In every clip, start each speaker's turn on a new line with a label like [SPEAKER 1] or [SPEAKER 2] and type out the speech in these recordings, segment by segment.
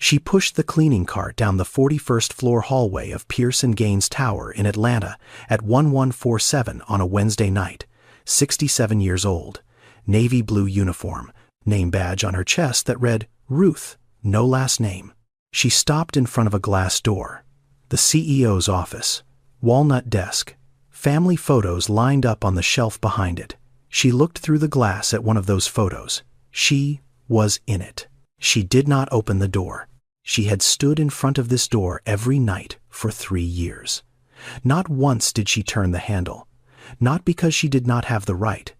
[SPEAKER 1] She pushed the cleaning cart down the 41st floor hallway of Pierce & Gaines Tower in Atlanta at 1147 on a Wednesday night, 67 years old, navy blue uniform, name badge on her chest that read, Ruth, no last name. She stopped in front of a glass door. The CEO's office, walnut desk, family photos lined up on the shelf behind it. She looked through the glass at one of those photos. She was in it. She did not open the door. She had stood in front of this door every night for 3 years. Not once did she turn the handle. Not because she did not have the right.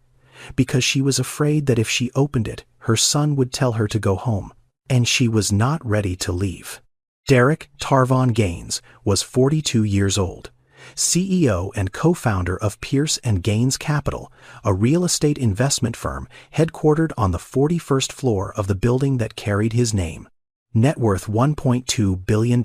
[SPEAKER 1] Because she was afraid that if she opened it, her son would tell her to go home. And she was not ready to leave. Derek Tarvon Gaines was 42 years old, CEO and co-founder of Pierce & Gaines Capital, a real estate investment firm headquartered on the 41st floor of the building that carried his name. Net worth $1.2 billion.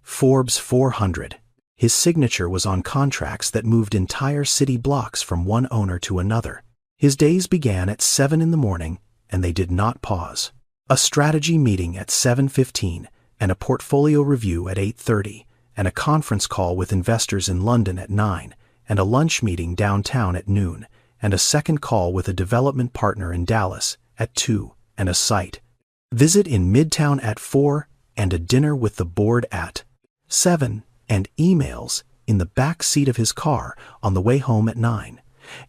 [SPEAKER 1] Forbes 400. His signature was on contracts that moved entire city blocks from one owner to another. His days began at 7 in the morning, and they did not pause. A strategy meeting at 7:15, and a portfolio review at 8:30, and a conference call with investors in London at 9, and a lunch meeting downtown at noon, and a second call with a development partner in Dallas at 2, and a site visit in Midtown at 4, and a dinner with the board at 7, and emails in the back seat of his car on the way home at 9.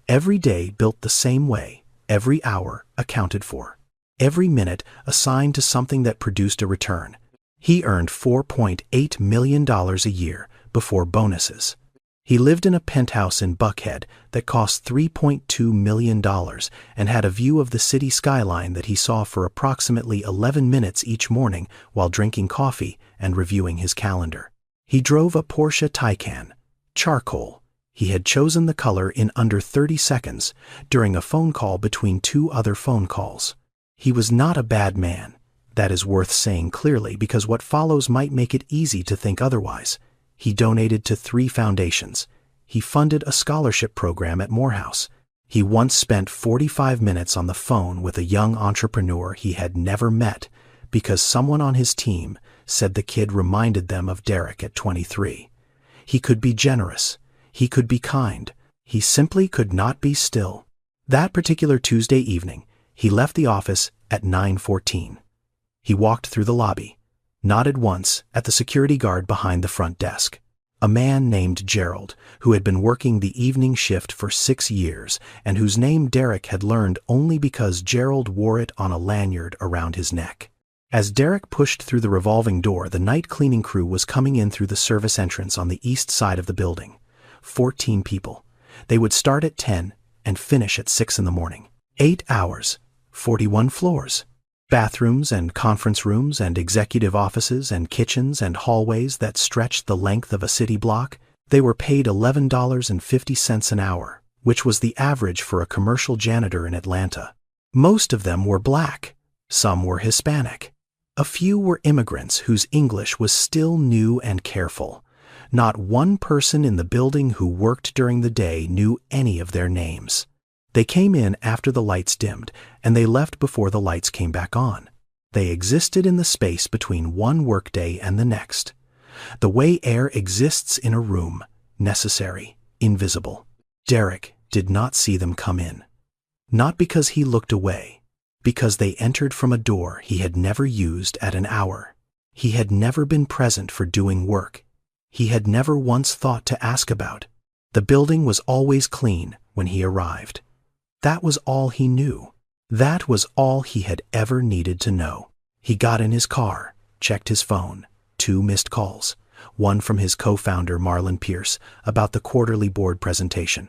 [SPEAKER 1] Every day built the same way, every hour accounted for. Every minute assigned to something that produced a return. He earned $4.8 million a year before bonuses. He lived in a penthouse in Buckhead that cost $3.2 million and had a view of the city skyline that he saw for approximately 11 minutes each morning while drinking coffee and reviewing his calendar. He drove a Porsche Taycan, charcoal. He had chosen the color in under 30 seconds during a phone call between 2 other phone calls. He was not a bad man. That is worth saying clearly because what follows might make it easy to think otherwise. He donated to 3 foundations. He funded a scholarship program at Morehouse. He once spent 45 minutes on the phone with a young entrepreneur he had never met because someone on his team said the kid reminded them of Derek at 23. He could be generous. He could be kind. He simply could not be still. That particular Tuesday evening, he left the office at 9:14. He walked through the lobby, nodded once at the security guard behind the front desk. A man named Gerald, who had been working the evening shift for 6 years and whose name Derek had learned only because Gerald wore it on a lanyard around his neck. As Derek pushed through the revolving door, the night cleaning crew was coming in through the service entrance on the east side of the building. 14 people. They would start at 10 and finish at 6 in the morning. 8 hours, 41 floors. Bathrooms and conference rooms and executive offices and kitchens and hallways that stretched the length of a city block. They were paid $11.50 an hour, which was the average for a commercial janitor in Atlanta. Most of them were black. Some were Hispanic. A few were immigrants whose English was still new and careful. Not one person in the building who worked during the day knew any of their names. They came in after the lights dimmed, and they left before the lights came back on. They existed in the space between one workday and the next. The way air exists in a room, necessary, invisible. Derek did not see them come in. Not because he looked away, because they entered from a door he had never used at an hour. He had never been present for doing work. He had never once thought to ask about. The building was always clean when he arrived. That was all he knew. That was all he had ever needed to know. He got in his car, checked his phone. 2 missed calls. One from his co-founder Marlon Pierce about the quarterly board presentation.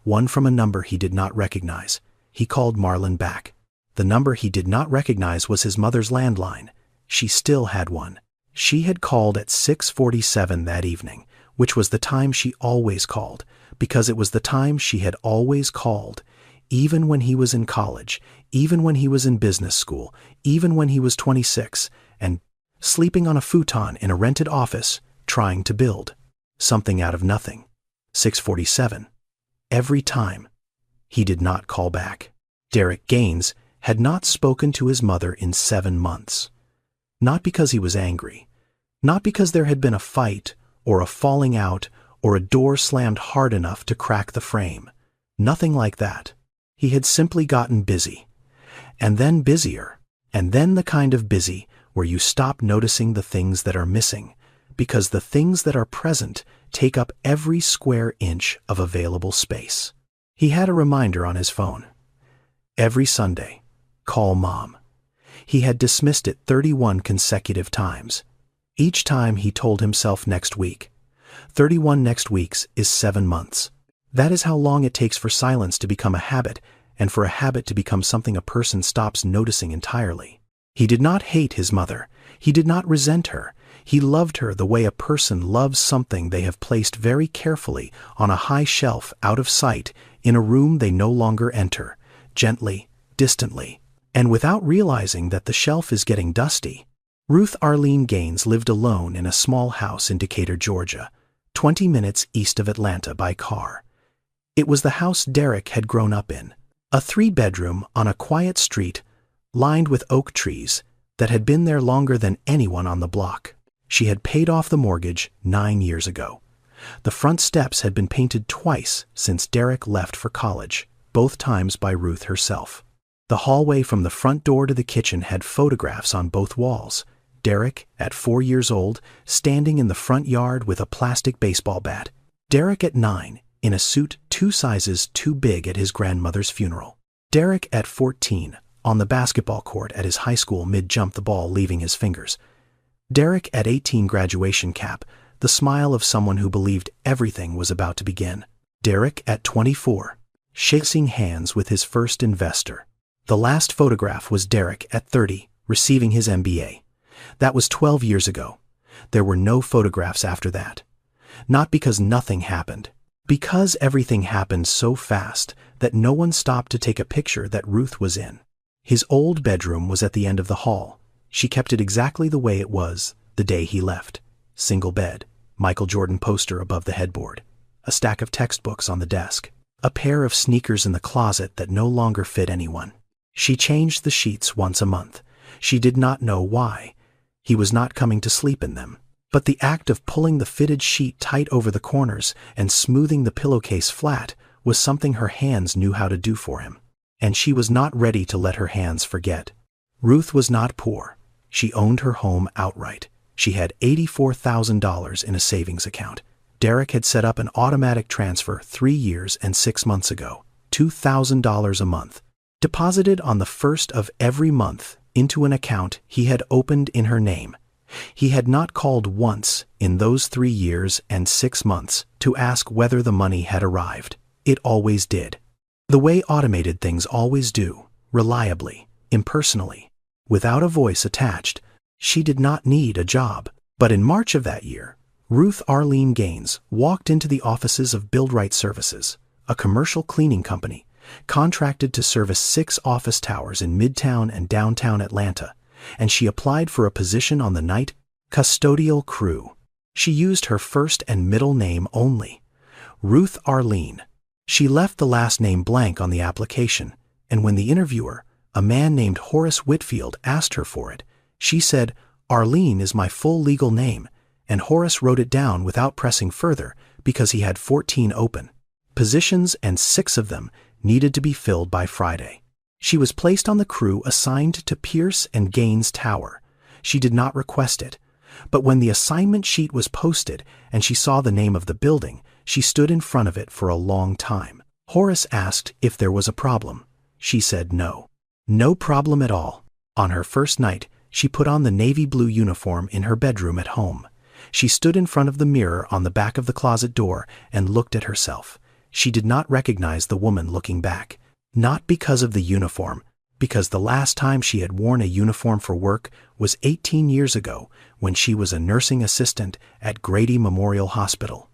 [SPEAKER 1] One from a number he did not recognize. He called Marlon back. The number he did not recognize was his mother's landline. She still had one. She had called at 6:47 that evening, which was the time she always called, because it was the time she had always called. Even when he was in college, even when he was in business school, even when he was 26, and sleeping on a futon in a rented office, trying to build something out of nothing. 6:47. Every time. He did not call back. Derek Gaines had not spoken to his mother in 7 months. Not because he was angry. Not because there had been a fight, or a falling out, or a door slammed hard enough to crack the frame. Nothing like that. He had simply gotten busy. And then busier. And then the kind of busy where you stop noticing the things that are missing, because the things that are present take up every square inch of available space. He had a reminder on his phone. Every Sunday, call Mom. He had dismissed it 31 consecutive times. Each time he told himself next week. 31 next weeks is 7 months. That is how long it takes for silence to become a habit, and for a habit to become something a person stops noticing entirely. He did not hate his mother. He did not resent her. He loved her the way a person loves something they have placed very carefully on a high shelf out of sight in a room they no longer enter, gently, distantly, and without realizing that the shelf is getting dusty. Ruth Arlene Gaines lived alone in a small house in Decatur, Georgia, 20 minutes east of Atlanta by car. It was the house Derek had grown up in, a 3-bedroom on a quiet street lined with oak trees that had been there longer than anyone on the block. She had paid off the mortgage 9 years ago. The front steps had been painted twice since Derek left for college, both times by Ruth herself. The hallway from the front door to the kitchen had photographs on both walls. Derek, at 4 years old, standing in the front yard with a plastic baseball bat. Derek at 9, in a suit 2 sizes too big at his grandmother's funeral. Derek at 14, on the basketball court at his high school mid-jump, the ball leaving his fingers. Derek at 18, graduation cap, the smile of someone who believed everything was about to begin. Derek at 24, shaking hands with his first investor. The last photograph was Derek at 30, receiving his MBA. That was 12 years ago. There were no photographs after that. Not because nothing happened. Because everything happened so fast that no one stopped to take a picture that Ruth was in. His old bedroom was at the end of the hall. She kept it exactly the way it was the day he left. Single bed, Michael Jordan poster above the headboard, a stack of textbooks on the desk, a pair of sneakers in the closet that no longer fit anyone. She changed the sheets once a month. She did not know why. He was not coming to sleep in them. But the act of pulling the fitted sheet tight over the corners and smoothing the pillowcase flat was something her hands knew how to do for him. And she was not ready to let her hands forget. Ruth was not poor. She owned her home outright. She had $84,000 in a savings account. Derek had set up an automatic transfer 3 years and 6 months ago, $2,000 a month, deposited on the first of every month into an account he had opened in her name. He had not called once in those 3 years and 6 months to ask whether the money had arrived. It always did. The way automated things always do, reliably, impersonally, without a voice attached. She did not need a job. But in March of that year, Ruth Arlene Gaines walked into the offices of Buildright Services, a commercial cleaning company, contracted to service 6 office towers in Midtown and downtown Atlanta, and she applied for a position on the night custodial crew. She used her first and middle name only, Ruth Arlene. She left the last name blank on the application, and when the interviewer, a man named Horace Whitfield, asked her for it, she said, "Arlene is my full legal name," and Horace wrote it down without pressing further because he had 14 open positions and 6 of them needed to be filled by Friday. She was placed on the crew assigned to Pierce and Gaines Tower. She did not request it, but when the assignment sheet was posted and she saw the name of the building, she stood in front of it for a long time. Horace asked if there was a problem. She said no. No problem at all. On her first night, she put on the navy blue uniform in her bedroom at home. She stood in front of the mirror on the back of the closet door and looked at herself. She did not recognize the woman looking back. Not because of the uniform, because the last time she had worn a uniform for work was 18 years ago when she was a nursing assistant at Grady Memorial Hospital.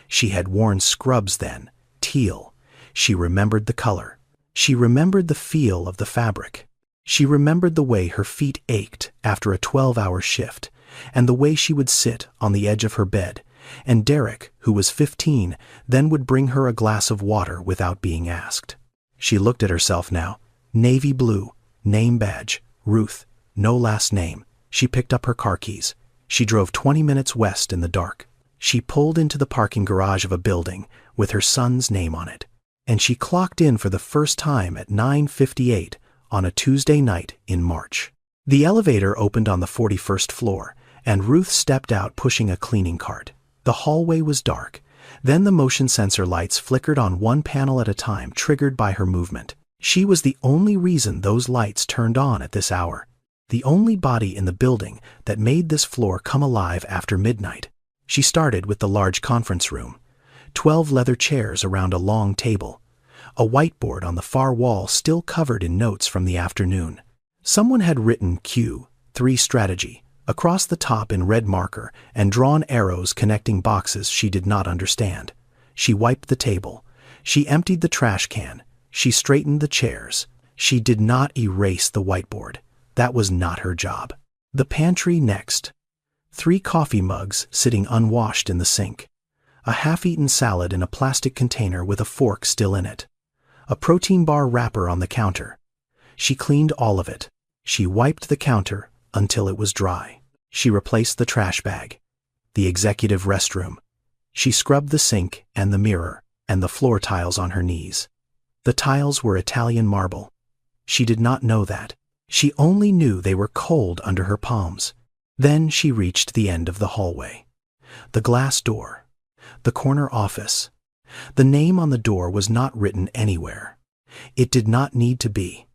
[SPEAKER 1] She had worn scrubs then, teal. She remembered the color. She remembered the feel of the fabric. She remembered the way her feet ached after a 12-hour shift, and the way she would sit on the edge of her bed, and Derek, who was 15, then would bring her a glass of water without being asked. She looked at herself now. Navy blue, name badge, Ruth, no last name, She picked up her car keys. She drove 20 minutes west in the dark. She pulled into the parking garage of a building with her son's name on it. And she clocked in for the first time at 9:58 on a Tuesday night in March. The elevator opened on the 41st floor, and Ruth stepped out pushing a cleaning cart. The hallway was dark. Then the motion sensor lights flickered on one panel at a time, triggered by her movement. She was the only reason those lights turned on at this hour. The only body in the building that made this floor come alive after midnight. She started with the large conference room. 12 leather chairs around a long table. A whiteboard on the far wall still covered in notes from the afternoon. Someone had written Q3 strategy across the top in red marker and drawn arrows connecting boxes she did not understand. She wiped the table. She emptied the trash can. She straightened the chairs. She did not erase the whiteboard. That was not her job. The pantry next. 3 coffee mugs sitting unwashed in the sink. A half-eaten salad in a plastic container with a fork still in it. A protein bar wrapper on the counter. She cleaned all of it. She wiped the counter until it was dry. She replaced the trash bag. The executive restroom. She scrubbed the sink and the mirror and the floor tiles on her knees. The tiles were Italian marble. She did not know that. She only knew they were cold under her palms. Then she reached the end of the hallway. The glass door. The corner office. The name on the door was not written anywhere. It did not need to be.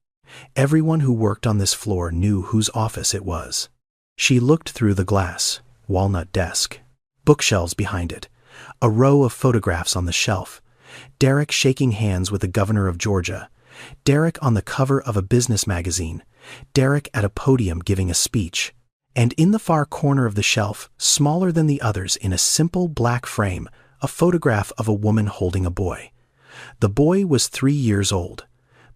[SPEAKER 1] Everyone who worked on this floor knew whose office it was. She looked through the glass, walnut desk, bookshelves behind it, a row of photographs on the shelf, Derek shaking hands with the governor of Georgia, Derek on the cover of a business magazine, Derek at a podium giving a speech, and in the far corner of the shelf, smaller than the others in a simple black frame, a photograph of a woman holding a boy. The boy was 3 years old.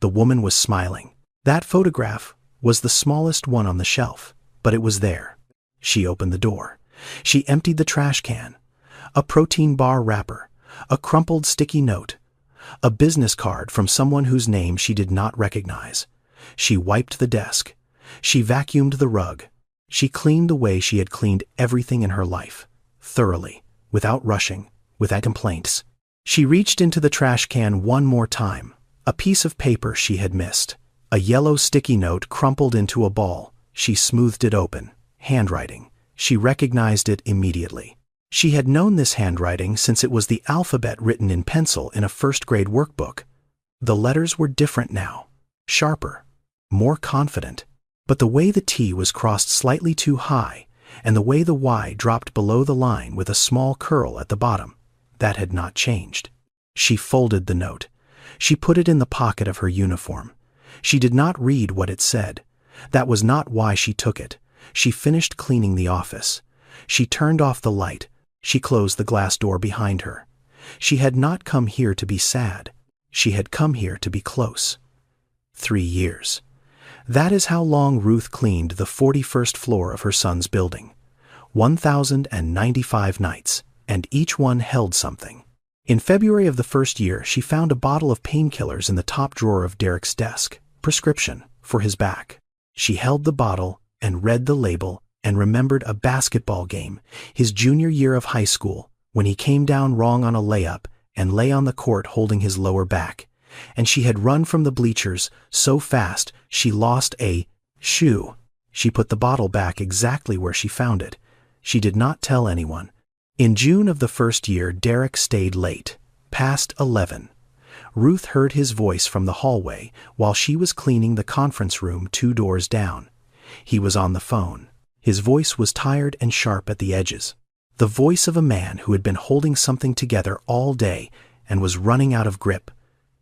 [SPEAKER 1] The woman was smiling. That photograph was the smallest one on the shelf, but it was there. She opened the door. She emptied the trash can. A protein bar wrapper, a crumpled sticky note, a business card from someone whose name she did not recognize. She wiped the desk. She vacuumed the rug. She cleaned the way she had cleaned everything in her life, thoroughly, without rushing, without complaints. She reached into the trash can one more time. A piece of paper she had missed. A yellow sticky note crumpled into a ball. She smoothed it open. Handwriting. She recognized it immediately. She had known this handwriting since it was the alphabet written in pencil in a first-grade workbook. The letters were different now. Sharper. More confident. But the way the T was crossed slightly too high, and the way the Y dropped below the line with a small curl at the bottom, that had not changed. She folded the note. She put it in the pocket of her uniform. She did not read what it said. That was not why she took it. She finished cleaning the office. She turned off the light. She closed the glass door behind her. She had not come here to be sad. She had come here to be close. 3 years. That is how long Ruth cleaned the 41st floor of her son's building. 1,095 nights, and each one held something. In February of the first year, she found a bottle of painkillers in the top drawer of Derek's desk, prescription, for his back. She held the bottle and read the label and remembered a basketball game, his junior year of high school, when he came down wrong on a layup and lay on the court holding his lower back. And she had run from the bleachers so fast she lost a shoe. She put the bottle back exactly where she found it. She did not tell anyone. In June of the first year, Derek stayed late, past 11. Ruth heard his voice from the hallway while she was cleaning the conference room 2 doors down. He was on the phone. His voice was tired and sharp at the edges. The voice of a man who had been holding something together all day and was running out of grip.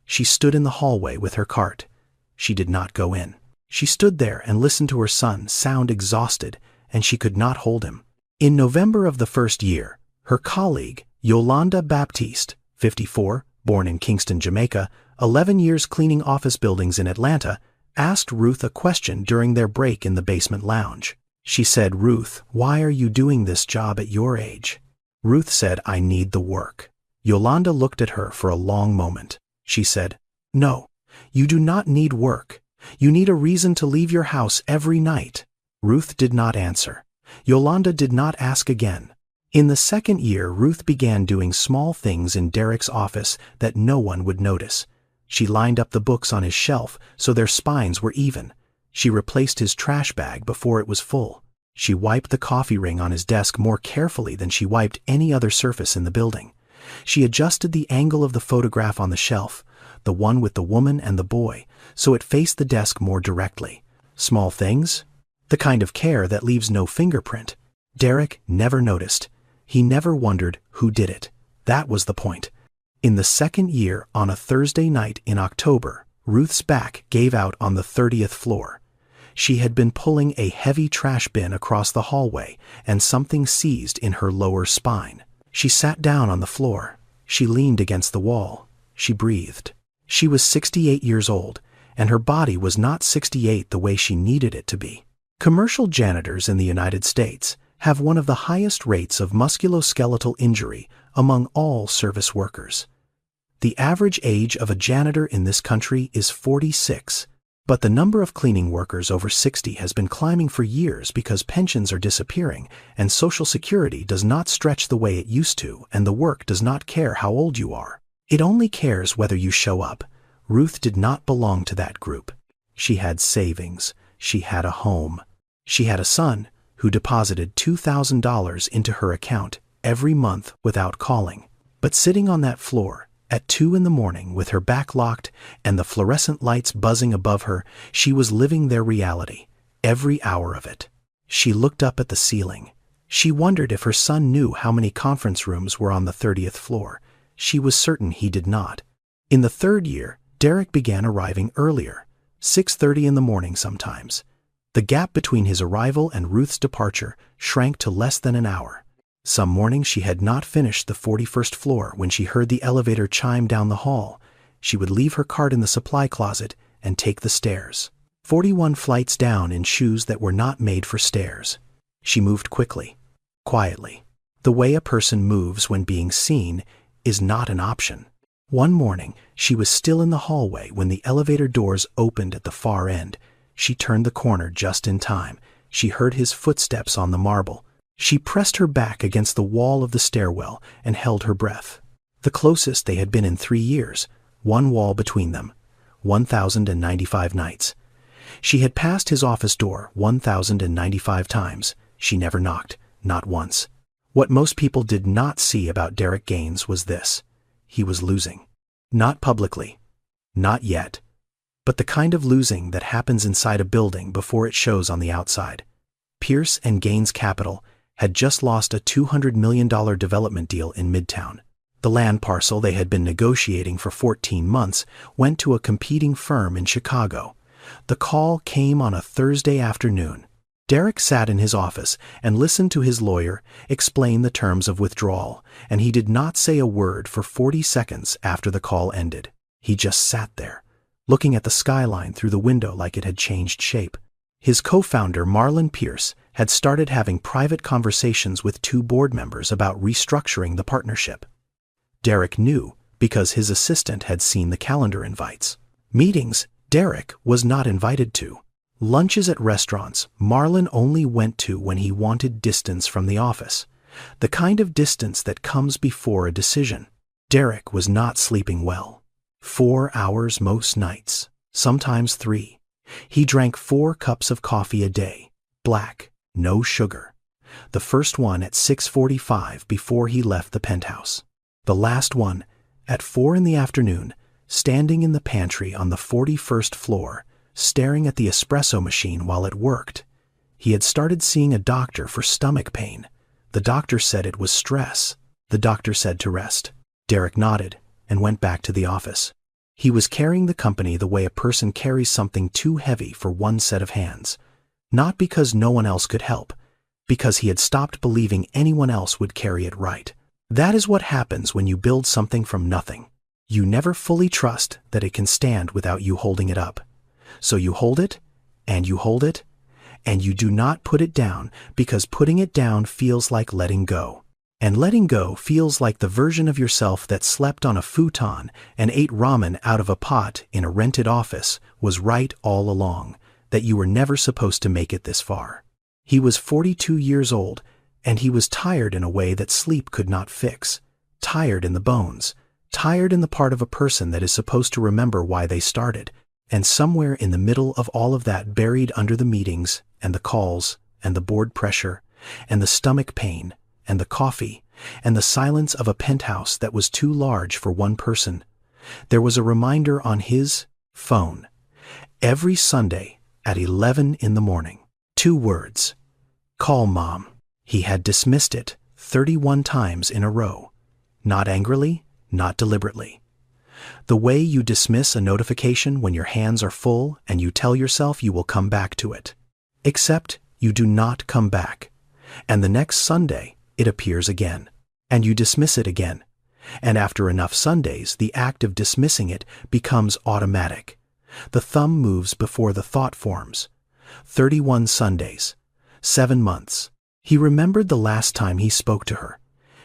[SPEAKER 1] She stood in the hallway with her cart. She did not go in. She stood there and listened to her son sound exhausted, and she could not hold him. In November of the first year, her colleague, Yolanda Baptiste, 54, born in Kingston, Jamaica, 11 years cleaning office buildings in Atlanta, asked Ruth a question during their break in the basement lounge. She said, "Ruth, why are you doing this job at your age?" Ruth said, "I need the work." Yolanda looked at her for a long moment. She said, "No, you do not need work. You need a reason to leave your house every night." Ruth did not answer. Yolanda did not ask again. In the second year, Ruth began doing small things in Derek's office that no one would notice. She lined up the books on his shelf so their spines were even. She replaced his trash bag before it was full. She wiped the coffee ring on his desk more carefully than she wiped any other surface in the building. She adjusted the angle of the photograph on the shelf, the one with the woman and the boy, so it faced the desk more directly. Small things? The kind of care that leaves no fingerprint. Derek never noticed. He never wondered who did it. That was the point. In the second year, on a Thursday night in October, Ruth's back gave out on the 30th floor. She had been pulling a heavy trash bin across the hallway, and something seized in her lower spine. She sat down on the floor. She leaned against the wall. She breathed. She was 68 years old, and her body was not 68 the way she needed it to be. Commercial janitors in the United States have one of the highest rates of musculoskeletal injury among all service workers. The average age of a janitor in this country is 46, but the number of cleaning workers over 60 has been climbing for years because pensions are disappearing and Social Security does not stretch the way it used to, and the work does not care how old you are. It only cares whether you show up. Ruth did not belong to that group. She had savings. She had a home. She had a son who deposited $2,000 into her account every month without calling. But sitting on that floor at 2 in the morning with her back locked and the fluorescent lights buzzing above her, she was living their reality, every hour of it. She looked up at the ceiling. She wondered if her son knew how many conference rooms were on the 30th floor. She was certain he did not. In the third year, Derek began arriving earlier, 6:30 in the morning sometimes. The gap between his arrival and Ruth's departure shrank to less than an hour. Some mornings she had not finished the 41st floor when she heard the elevator chime down the hall. She would leave her cart in the supply closet and take the stairs. 41 flights down in shoes that were not made for stairs. She moved quickly, quietly. The way a person moves when being seen is not an option. One morning, she was still in the hallway when the elevator doors opened at the far end. She turned the corner just in time. She heard his footsteps on the marble. She pressed her back against the wall of the stairwell and held her breath. The closest they had been in 3 years, one wall between them, 1,095 nights. She had passed his office door 1,095 times. She never knocked, not once. What most people did not see about Derek Gaines was this. He was losing. Not publicly. Not yet. But the kind of losing that happens inside a building before it shows on the outside. Pierce and Gaines Capital had just lost a $200 million development deal in Midtown. The land parcel they had been negotiating for 14 months went to a competing firm in Chicago. The call came on a Thursday afternoon. Derek sat in his office and listened to his lawyer explain the terms of withdrawal, and he did not say a word for 40 seconds after the call ended. He just sat there, looking at the skyline through the window like it had changed shape. His co-founder, Marlon Pierce, had started having private conversations with 2 board members about restructuring the partnership. Derek knew because his assistant had seen the calendar invites. Meetings Derek was not invited to. Lunches at restaurants Marlon only went to when he wanted distance from the office, the kind of distance that comes before a decision. Derek was not sleeping well. 4 hours most nights, sometimes 3. He drank 4 cups of coffee a day, black, no sugar. The first one at 6:45 before he left the penthouse. The last one at 4 in the afternoon, standing in the pantry on the 41st floor, staring at the espresso machine while it worked. He had started seeing a doctor for stomach pain. The doctor said it was stress. The doctor said to rest. Derek nodded and went back to the office. He was carrying the company the way a person carries something too heavy for one set of hands. Not because no one else could help, because he had stopped believing anyone else would carry it right. That is what happens when you build something from nothing. You never fully trust that it can stand without you holding it up. So you hold it, and you hold it, and you do not put it down because putting it down feels like letting go. And letting go feels like the version of yourself that slept on a futon and ate ramen out of a pot in a rented office was right all along, that you were never supposed to make it this far. He was 42 years old, and he was tired in a way that sleep could not fix. Tired in the bones. Tired in the part of a person that is supposed to remember why they started. And somewhere in the middle of all of that, buried under the meetings, and the calls, and the board pressure, and the stomach pain, and the coffee, and the silence of a penthouse that was too large for one person, there was a reminder on his phone. Every Sunday at 11 in the morning. 2 words. Call Mom. He had dismissed it 31 times in a row. Not angrily, not deliberately. The way you dismiss a notification when your hands are full and you tell yourself you will come back to it. Except you do not come back. And the next Sunday, it appears again. And you dismiss it again. And after enough Sundays, the act of dismissing it becomes automatic. The thumb moves before the thought forms. 31 Sundays. 7 months. He remembered the last time he spoke to her.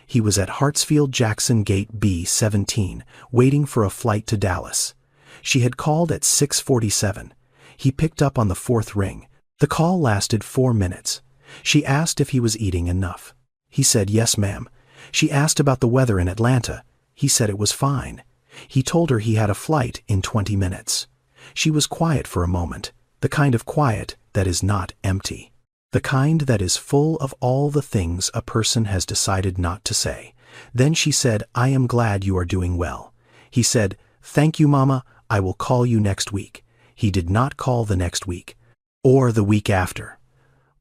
[SPEAKER 1] He was at Hartsfield-Jackson Gate B-17, waiting for a flight to Dallas. She had called at 6:47. He picked up on the 4th ring. The call lasted 4 minutes. She asked if he was eating enough. He said, "Yes, ma'am." She asked about the weather in Atlanta. He said it was fine. He told her he had a flight in 20 minutes. She was quiet for a moment, the kind of quiet that is not empty. The kind that is full of all the things a person has decided not to say. Then she said, "I am glad you are doing well." He said, "Thank you, Mama, I will call you next week." He did not call the next week, or the week after,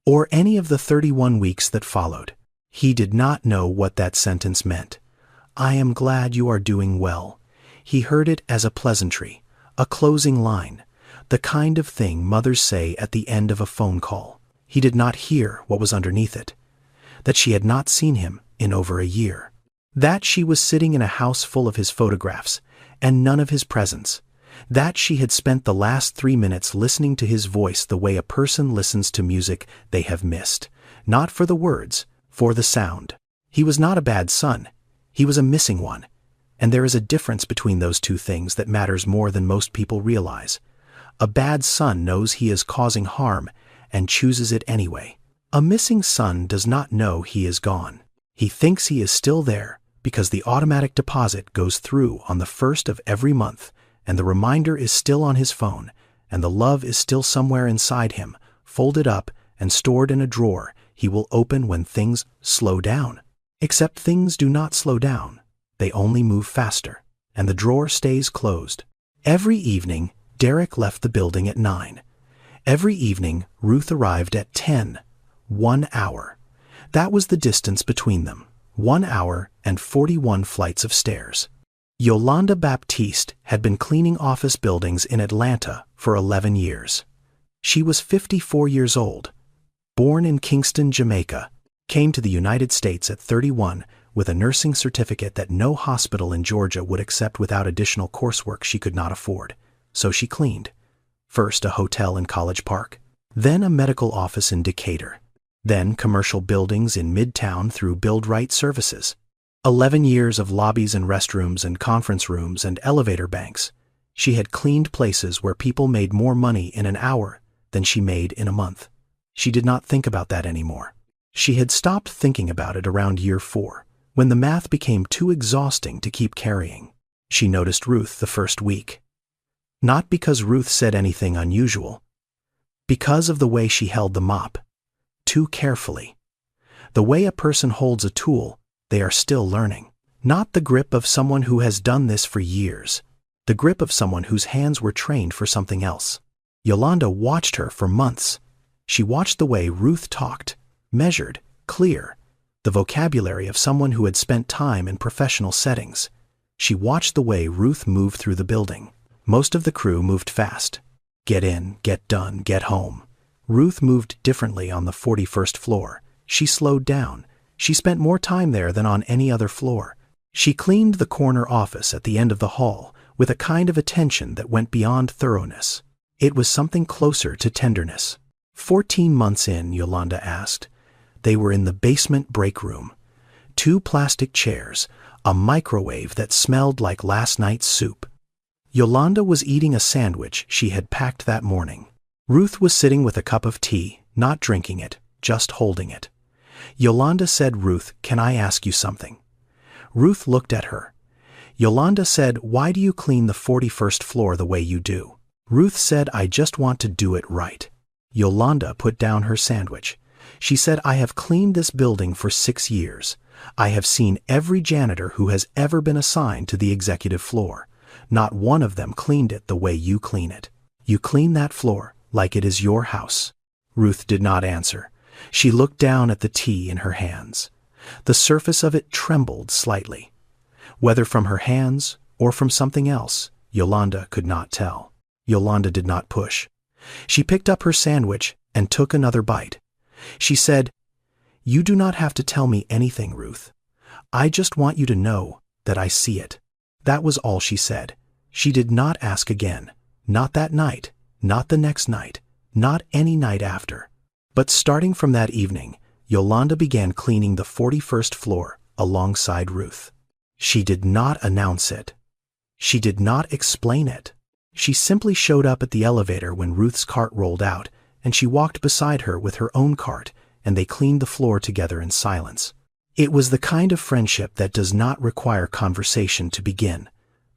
[SPEAKER 1] or any of the 31 weeks that followed. He did not know what that sentence meant. "I am glad you are doing well." He heard it as a pleasantry, a closing line, the kind of thing mothers say at the end of a phone call. He did not hear what was underneath it. That she had not seen him in over a year. That she was sitting in a house full of his photographs, and none of his presence. That she had spent the last 3 minutes listening to his voice the way a person listens to music they have missed. Not for the words, for the sound. He was not a bad son. He was a missing one. And there is a difference between those two things that matters more than most people realize. A bad son knows he is causing harm and chooses it anyway. A missing son does not know he is gone. He thinks he is still there because the automatic deposit goes through on the 1st of every month, and the reminder is still on his phone, and the love is still somewhere inside him, folded up and stored in a drawer he will open when things slow down. Except things do not slow down. They only move faster, and the drawer stays closed. Every evening, Derek left the building at 9. Every evening, Ruth arrived at 10. 1 hour. That was the distance between them. 1 hour and 41 flights of stairs. Yolanda Baptiste had been cleaning office buildings in Atlanta for 11 years. She was 54 years old. Born in Kingston, Jamaica, came to the United States at 31 with a nursing certificate that no hospital in Georgia would accept without additional coursework she could not afford. So she cleaned. First a hotel in College Park, then a medical office in Decatur, then commercial buildings in Midtown through Build Right Services. 11 years of lobbies and restrooms and conference rooms and elevator banks. She had cleaned places where people made more money in an hour than she made in a month. She did not think about that anymore. She had stopped thinking about it around year 4, when the math became too exhausting to keep carrying. She noticed Ruth the first week. Not because Ruth said anything unusual. Because of the way she held the mop. Too carefully. The way a person holds a tool they are still learning. Not the grip of someone who has done this for years. The grip of someone whose hands were trained for something else. Yolanda watched her for months. She watched the way Ruth talked, measured, clear, the vocabulary of someone who had spent time in professional settings. She watched the way Ruth moved through the building. Most of the crew moved fast. Get in, get done, get home. Ruth moved differently on the 41st floor. She slowed down. She spent more time there than on any other floor. She cleaned the corner office at the end of the hall with a kind of attention that went beyond thoroughness. It was something closer to tenderness. 14 months in, Yolanda asked. They were in the basement break room. 2 plastic chairs, a microwave that smelled like last night's soup. Yolanda was eating a sandwich she had packed that morning. Ruth was sitting with a cup of tea, not drinking it, just holding it. Yolanda said, "Ruth, can I ask you something?" Ruth looked at her. Yolanda said, "Why do you clean the 41st floor the way you do?" Ruth said, "I just want to do it right." Yolanda put down her sandwich. She said, "I have cleaned this building for 6 years. I have seen every janitor who has ever been assigned to the executive floor. Not one of them cleaned it the way you clean it. You clean that floor like it is your house." Ruth did not answer. She looked down at the tea in her hands. The surface of it trembled slightly. Whether from her hands or from something else, Yolanda could not tell. Yolanda did not push. She picked up her sandwich and took another bite. She said, "You do not have to tell me anything, Ruth. I just want you to know that I see it." That was all she said. She did not ask again. Not that night, not the next night, not any night after. But starting from that evening, Yolanda began cleaning the 41st floor alongside Ruth. She did not announce it. She did not explain it. She simply showed up at the elevator when Ruth's cart rolled out, and she walked beside her with her own cart, and they cleaned the floor together in silence. It was the kind of friendship that does not require conversation to begin,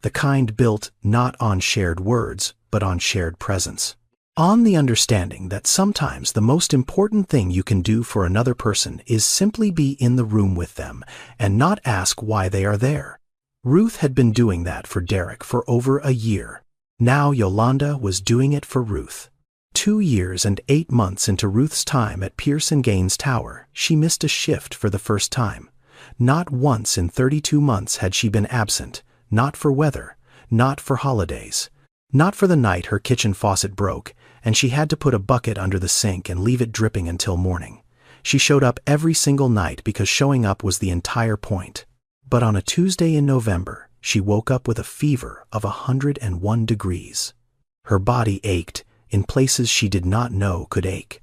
[SPEAKER 1] the kind built not on shared words, but on shared presence. On the understanding that sometimes the most important thing you can do for another person is simply be in the room with them and not ask why they are there. Ruth had been doing that for Derek for over a year. Now Yolanda was doing it for Ruth. 2 years and 8 months into Ruth's time at Pierce & Gaines Tower, she missed a shift for the first time. Not once in 32 months had she been absent, not for weather, not for holidays, not for the night her kitchen faucet broke, and she had to put a bucket under the sink and leave it dripping until morning. She showed up every single night because showing up was the entire point. But on a Tuesday in November, she woke up with a fever of 101 degrees. Her body ached in places she did not know could ache.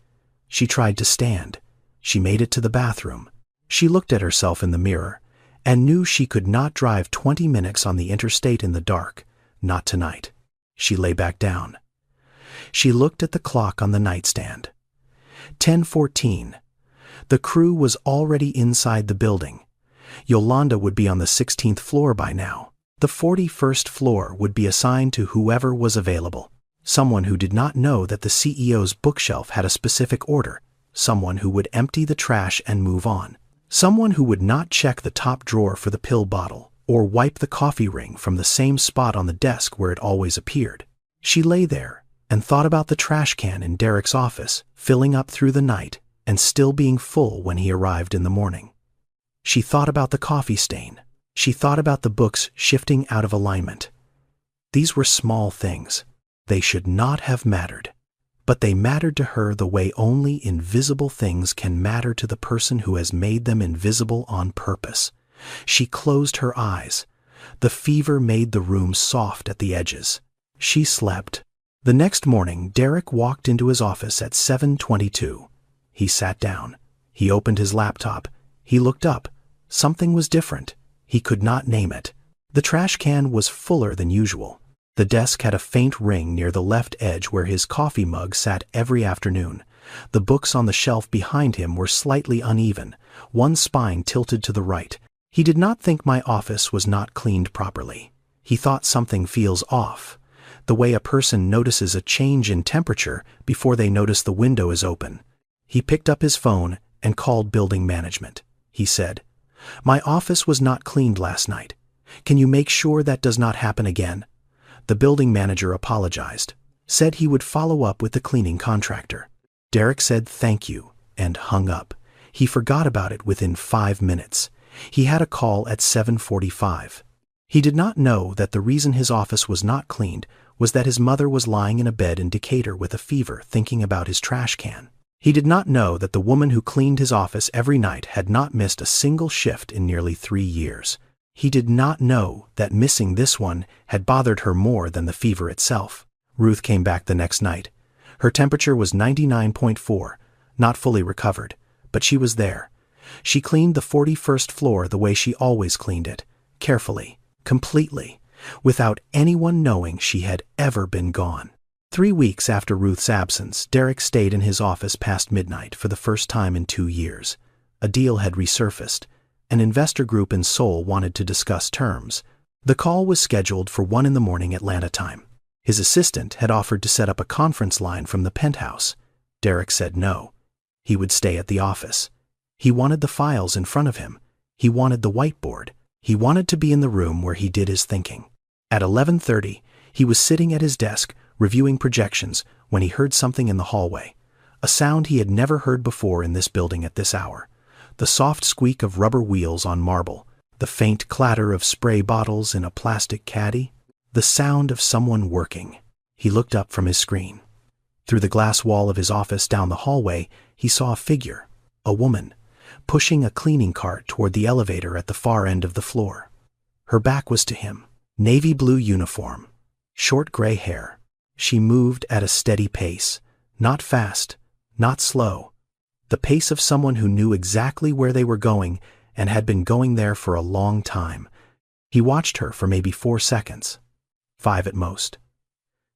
[SPEAKER 1] She tried to stand. She made it to the bathroom. She looked at herself in the mirror and knew she could not drive 20 minutes on the interstate in the dark, not tonight. She lay back down. She looked at the clock on the nightstand. 10:14. The crew was already inside the building. Yolanda would be on the 16th floor by now. The 41st floor would be assigned to whoever was available. Someone who did not know that the CEO's bookshelf had a specific order. Someone who would empty the trash and move on. Someone who would not check the top drawer for the pill bottle or wipe the coffee ring from the same spot on the desk where it always appeared. She lay there and thought about the trash can in Derek's office, filling up through the night and still being full when he arrived in the morning. She thought about the coffee stain. She thought about the books shifting out of alignment. These were small things. They should not have mattered. But they mattered to her the way only invisible things can matter to the person who has made them invisible on purpose. She closed her eyes. The fever made the room soft at the edges. She slept. The next morning, Derek walked into his office at 7:22. He sat down. He opened his laptop. He looked up. Something was different. He could not name it. The trash can was fuller than usual. The desk had a faint ring near the left edge where his coffee mug sat every afternoon. The books on the shelf behind him were slightly uneven, one spine tilted to the right. He did not think my office was not cleaned properly. He thought something feels off. The way a person notices a change in temperature before they notice the window is open. He picked up his phone and called building management. He said, "My office was not cleaned last night. Can you make sure that does not happen again?" The building manager apologized, said he would follow up with the cleaning contractor. Derek said thank you and hung up. He forgot about it within 5 minutes. He had a call at 7:45. He did not know that the reason his office was not cleaned was that his mother was lying in a bed in Decatur with a fever thinking about his trash can. He did not know that the woman who cleaned his office every night had not missed a single shift in nearly 3 years. He did not know that missing this one had bothered her more than the fever itself. Ruth came back the next night. Her temperature was 99.4, not fully recovered, but she was there. She cleaned the 41st floor the way she always cleaned it, carefully, completely, without anyone knowing she had ever been gone. 3 weeks after Ruth's absence, Derek stayed in his office past midnight for the first time in 2 years. A deal had resurfaced. An investor group in Seoul wanted to discuss terms. The call was scheduled for 1 in the morning Atlanta time. His assistant had offered to set up a conference line from the penthouse. Derek said no. He would stay at the office. He wanted the files in front of him. He wanted the whiteboard. He wanted to be in the room where he did his thinking. At 11:30, he was sitting at his desk, reviewing projections, when he heard something in the hallway. A sound he had never heard before in this building at this hour. The soft squeak of rubber wheels on marble. The faint clatter of spray bottles in a plastic caddy. The sound of someone working. He looked up from his screen. Through the glass wall of his office down the hallway, he saw a figure, a woman, pushing a cleaning cart toward the elevator at the far end of the floor. Her back was to him. Navy blue uniform. Short gray hair. She moved at a steady pace. Not fast, not slow. The pace of someone who knew exactly where they were going and had been going there for a long time. He watched her for maybe 4 seconds. 5 at most.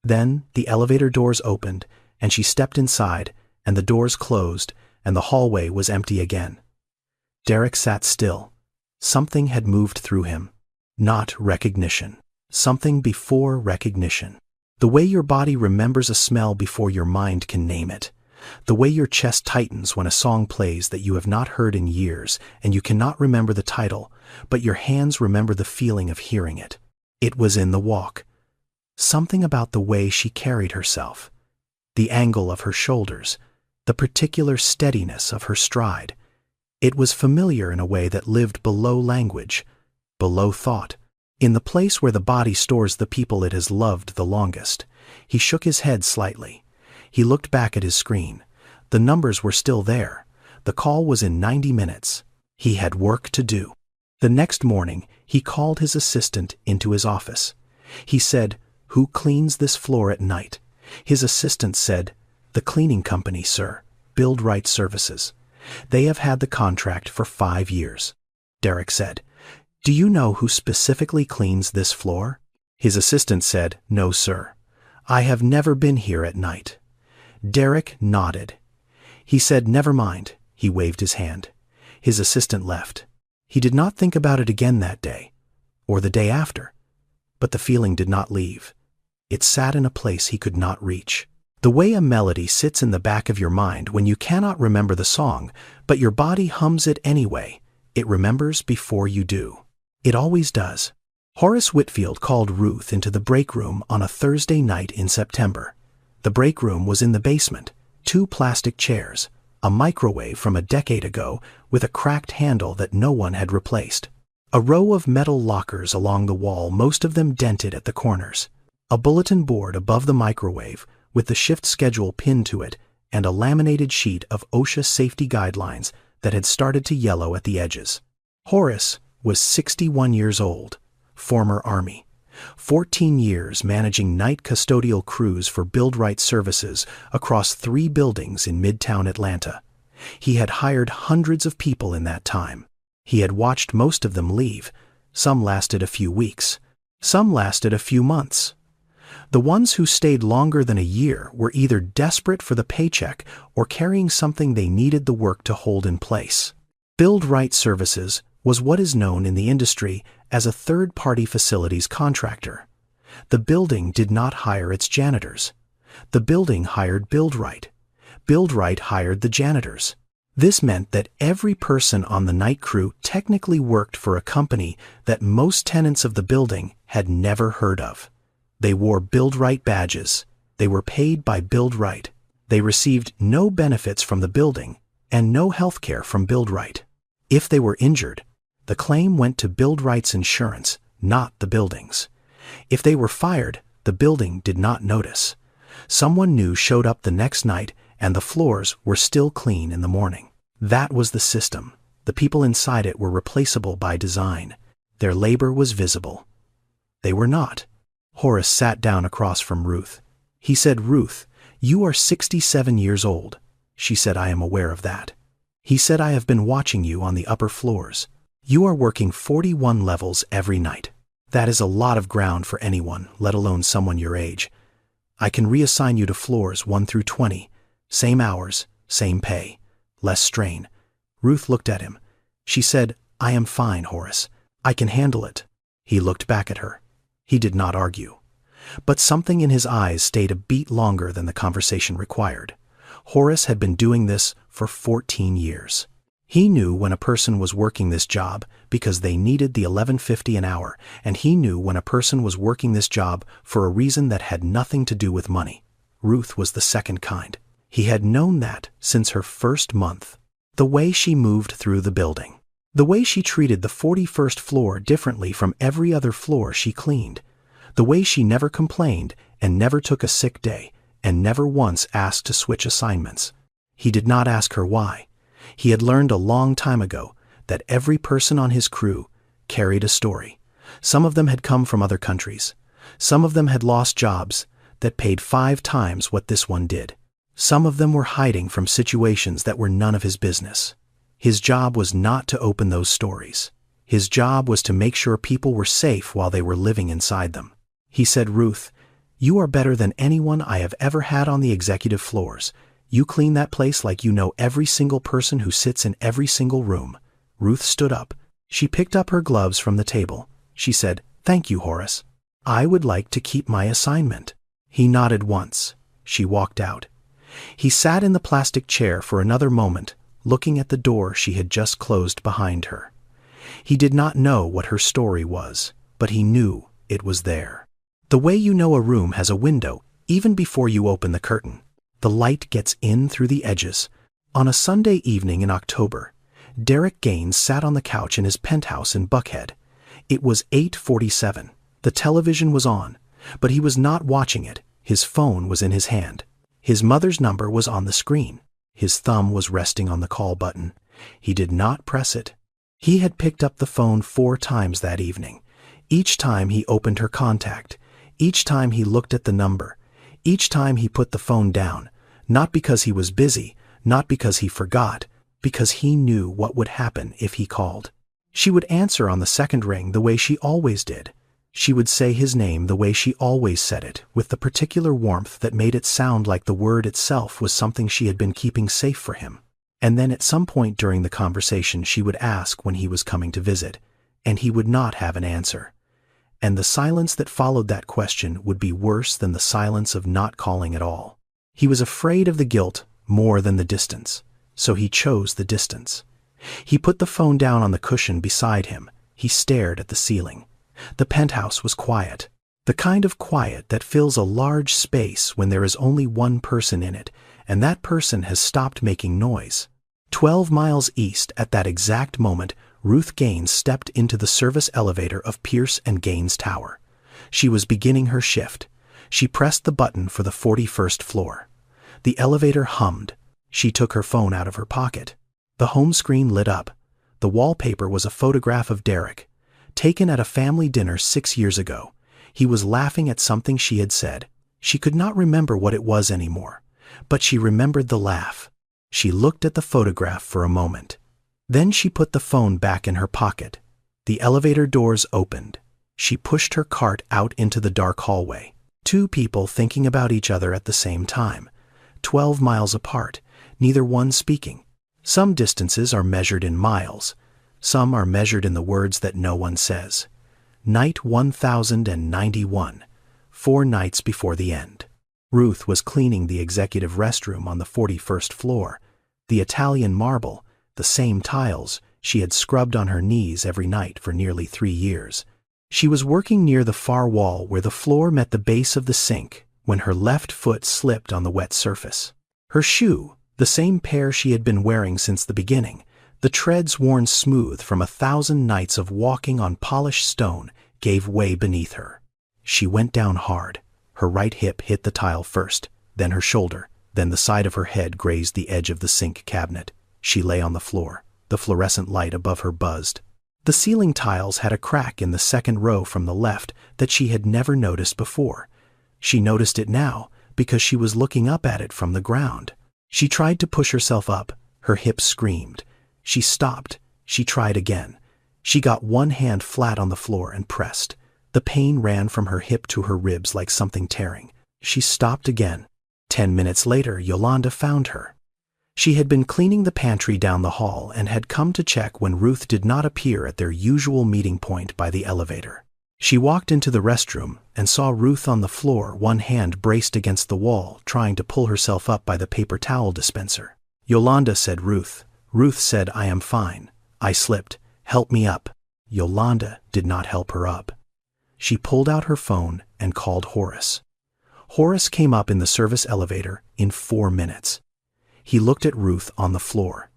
[SPEAKER 1] Then the elevator doors opened, and she stepped inside, and the doors closed, and the hallway was empty again. Derek sat still. Something had moved through him. Not recognition. Something before recognition. The way your body remembers a smell before your mind can name it. The way your chest tightens when a song plays that you have not heard in years, and you cannot remember the title, but your hands remember the feeling of hearing it. It was in the walk. Something about the way she carried herself. The angle of her shoulders. The particular steadiness of her stride. It was familiar in a way that lived below language, below thought. In the place where the body stores the people it has loved the longest. He shook his head slightly. He looked back at his screen. The numbers were still there. The call was in 90 minutes. He had work to do. The next morning, he called his assistant into his office. He said, "Who cleans this floor at night?" His assistant said, "The cleaning company, sir. Build Right Services. They have had the contract for 5 years." Derek said, "Do you know who specifically cleans this floor?" His assistant said, "No, sir. I have never been here at night." Derek nodded. He said, "Never mind." He waved his hand. His assistant left. He did not think about it again that day, or the day after. But the feeling did not leave. It sat in a place he could not reach. The way a melody sits in the back of your mind when you cannot remember the song, but your body hums it anyway. It remembers before you do. It always does. Horace Whitfield called Ruth into the break room on a Thursday night in September. The break room was in the basement. 2 plastic chairs, a microwave from a decade ago with a cracked handle that no one had replaced. A row of metal lockers along the wall, most of them dented at the corners. A bulletin board above the microwave with the shift schedule pinned to it and a laminated sheet of OSHA safety guidelines that had started to yellow at the edges. Horace was 61 years old, former Army. 14 years managing night custodial crews for Build Right Services across 3 buildings in Midtown Atlanta. He had hired hundreds of people in that time. He had watched most of them leave. Some lasted a few weeks. Some lasted a few months. The ones who stayed longer than a year were either desperate for the paycheck or carrying something they needed the work to hold in place. Build Right Services was what is known in the industry as a third-party facilities contractor. The building did not hire its janitors. The building hired Build Right. Build Right hired the janitors. This meant that every person on the night crew technically worked for a company that most tenants of the building had never heard of. They wore Build Right badges. They were paid by Build Right. They received no benefits from the building and no health care from Build Right. If they were injured, the claim went to Build Right's insurance, not the building's. If they were fired, the building did not notice. Someone new showed up the next night and the floors were still clean in the morning. That was the system. The people inside it were replaceable by design. Their labor was visible. They were not. Horace sat down across from Ruth. He said, "Ruth, you are 67 years old." She said, "I am aware of that." He said, "I have been watching you on the upper floors. You are working 41 levels every night. That is a lot of ground for anyone, let alone someone your age. I can reassign you to floors 1 through 20. Same hours, same pay. Less strain. Ruth looked at him. She said, I am fine, Horace. I can handle it. He looked back at her. He did not argue. But something in his eyes stayed a beat longer than the conversation required. Horace had been doing this for 14 years. He knew when a person was working this job because they needed the $11.50 an hour, and he knew when a person was working this job for a reason that had nothing to do with money. Ruth was the second kind. He had known that since her first month. The way she moved through the building. The way she treated the 41st floor differently from every other floor she cleaned. The way she never complained and never took a sick day and never once asked to switch assignments. He did not ask her why. He had learned a long time ago that every person on his crew carried a story. Some of them had come from other countries. Some of them had lost jobs that paid 5 times what this one did. Some of them were hiding from situations that were none of his business. His job was not to open those stories. His job was to make sure people were safe while they were living inside them. He said, Ruth, you are better than anyone I have ever had on the executive floors. You clean that place like you know every single person who sits in every single room. Ruth stood up. She picked up her gloves from the table. She said, Thank you, Horace. I would like to keep my assignment. He nodded once. She walked out. He sat in the plastic chair for another moment, looking at the door she had just closed behind her. He did not know what her story was, but he knew it was there. The way you know a room has a window, even before you open the curtain. The light gets in through the edges. On a Sunday evening in October, Derek Gaines sat on the couch in his penthouse in Buckhead. It was 8:47. The television was on, but he was not watching it. His phone was in his hand. His mother's number was on the screen. His thumb was resting on the call button. He did not press it. He had picked up the phone 4 times that evening. Each time he opened her contact. Each time he looked at the number. Each time he put the phone down, not because he was busy, not because he forgot, because he knew what would happen if he called. She would answer on the second ring the way she always did. She would say his name the way she always said it, with the particular warmth that made it sound like the word itself was something she had been keeping safe for him. And then at some point during the conversation she would ask when he was coming to visit, and he would not have an answer. And the silence that followed that question would be worse than the silence of not calling at all. He was afraid of the guilt more than the distance, so he chose the distance. He put the phone down on the cushion beside him. He stared at the ceiling. The penthouse was quiet, the kind of quiet that fills a large space when there is only one person in it, and that person has stopped making noise. 12 miles east at that exact moment, Ruth Gaines stepped into the service elevator of Pierce and Gaines Tower. She was beginning her shift. She pressed the button for the 41st floor. The elevator hummed. She took her phone out of her pocket. The home screen lit up. The wallpaper was a photograph of Derek, taken at a family dinner 6 years ago. He was laughing at something she had said. She could not remember what it was anymore, but she remembered the laugh. She looked at the photograph for a moment. Then she put the phone back in her pocket. The elevator doors opened. She pushed her cart out into the dark hallway. 2 people thinking about each other at the same time. 12 miles apart, neither one speaking. Some distances are measured in miles. Some are measured in the words that no one says. Night 1091, 4 nights before the end. Ruth was cleaning the executive restroom on the 41st floor. The Italian marble, the same tiles she had scrubbed on her knees every night for nearly 3 years. She was working near the far wall where the floor met the base of the sink when her left foot slipped on the wet surface. Her shoe, the same pair she had been wearing since the beginning, the treads worn smooth from 1,000 nights of walking on polished stone, gave way beneath her. She went down hard. Her right hip hit the tile first, then her shoulder, then the side of her head grazed the edge of the sink cabinet. She lay on the floor. The fluorescent light above her buzzed. The ceiling tiles had a crack in the second row from the left that she had never noticed before. She noticed it now because she was looking up at it from the ground. She tried to push herself up. Her hips screamed. She stopped. She tried again. She got one hand flat on the floor and pressed. The pain ran from her hip to her ribs like something tearing. She stopped again. 10 minutes later, Yolanda found her. She had been cleaning the pantry down the hall and had come to check when Ruth did not appear at their usual meeting point by the elevator. She walked into the restroom and saw Ruth on the floor, one hand braced against the wall, trying to pull herself up by the paper towel dispenser. Yolanda said Ruth. Ruth said, "I am fine. I slipped. Help me up." Yolanda did not help her up. She pulled out her phone and called Horace. Horace came up in the service elevator in 4 minutes. He looked at Ruth on the floor.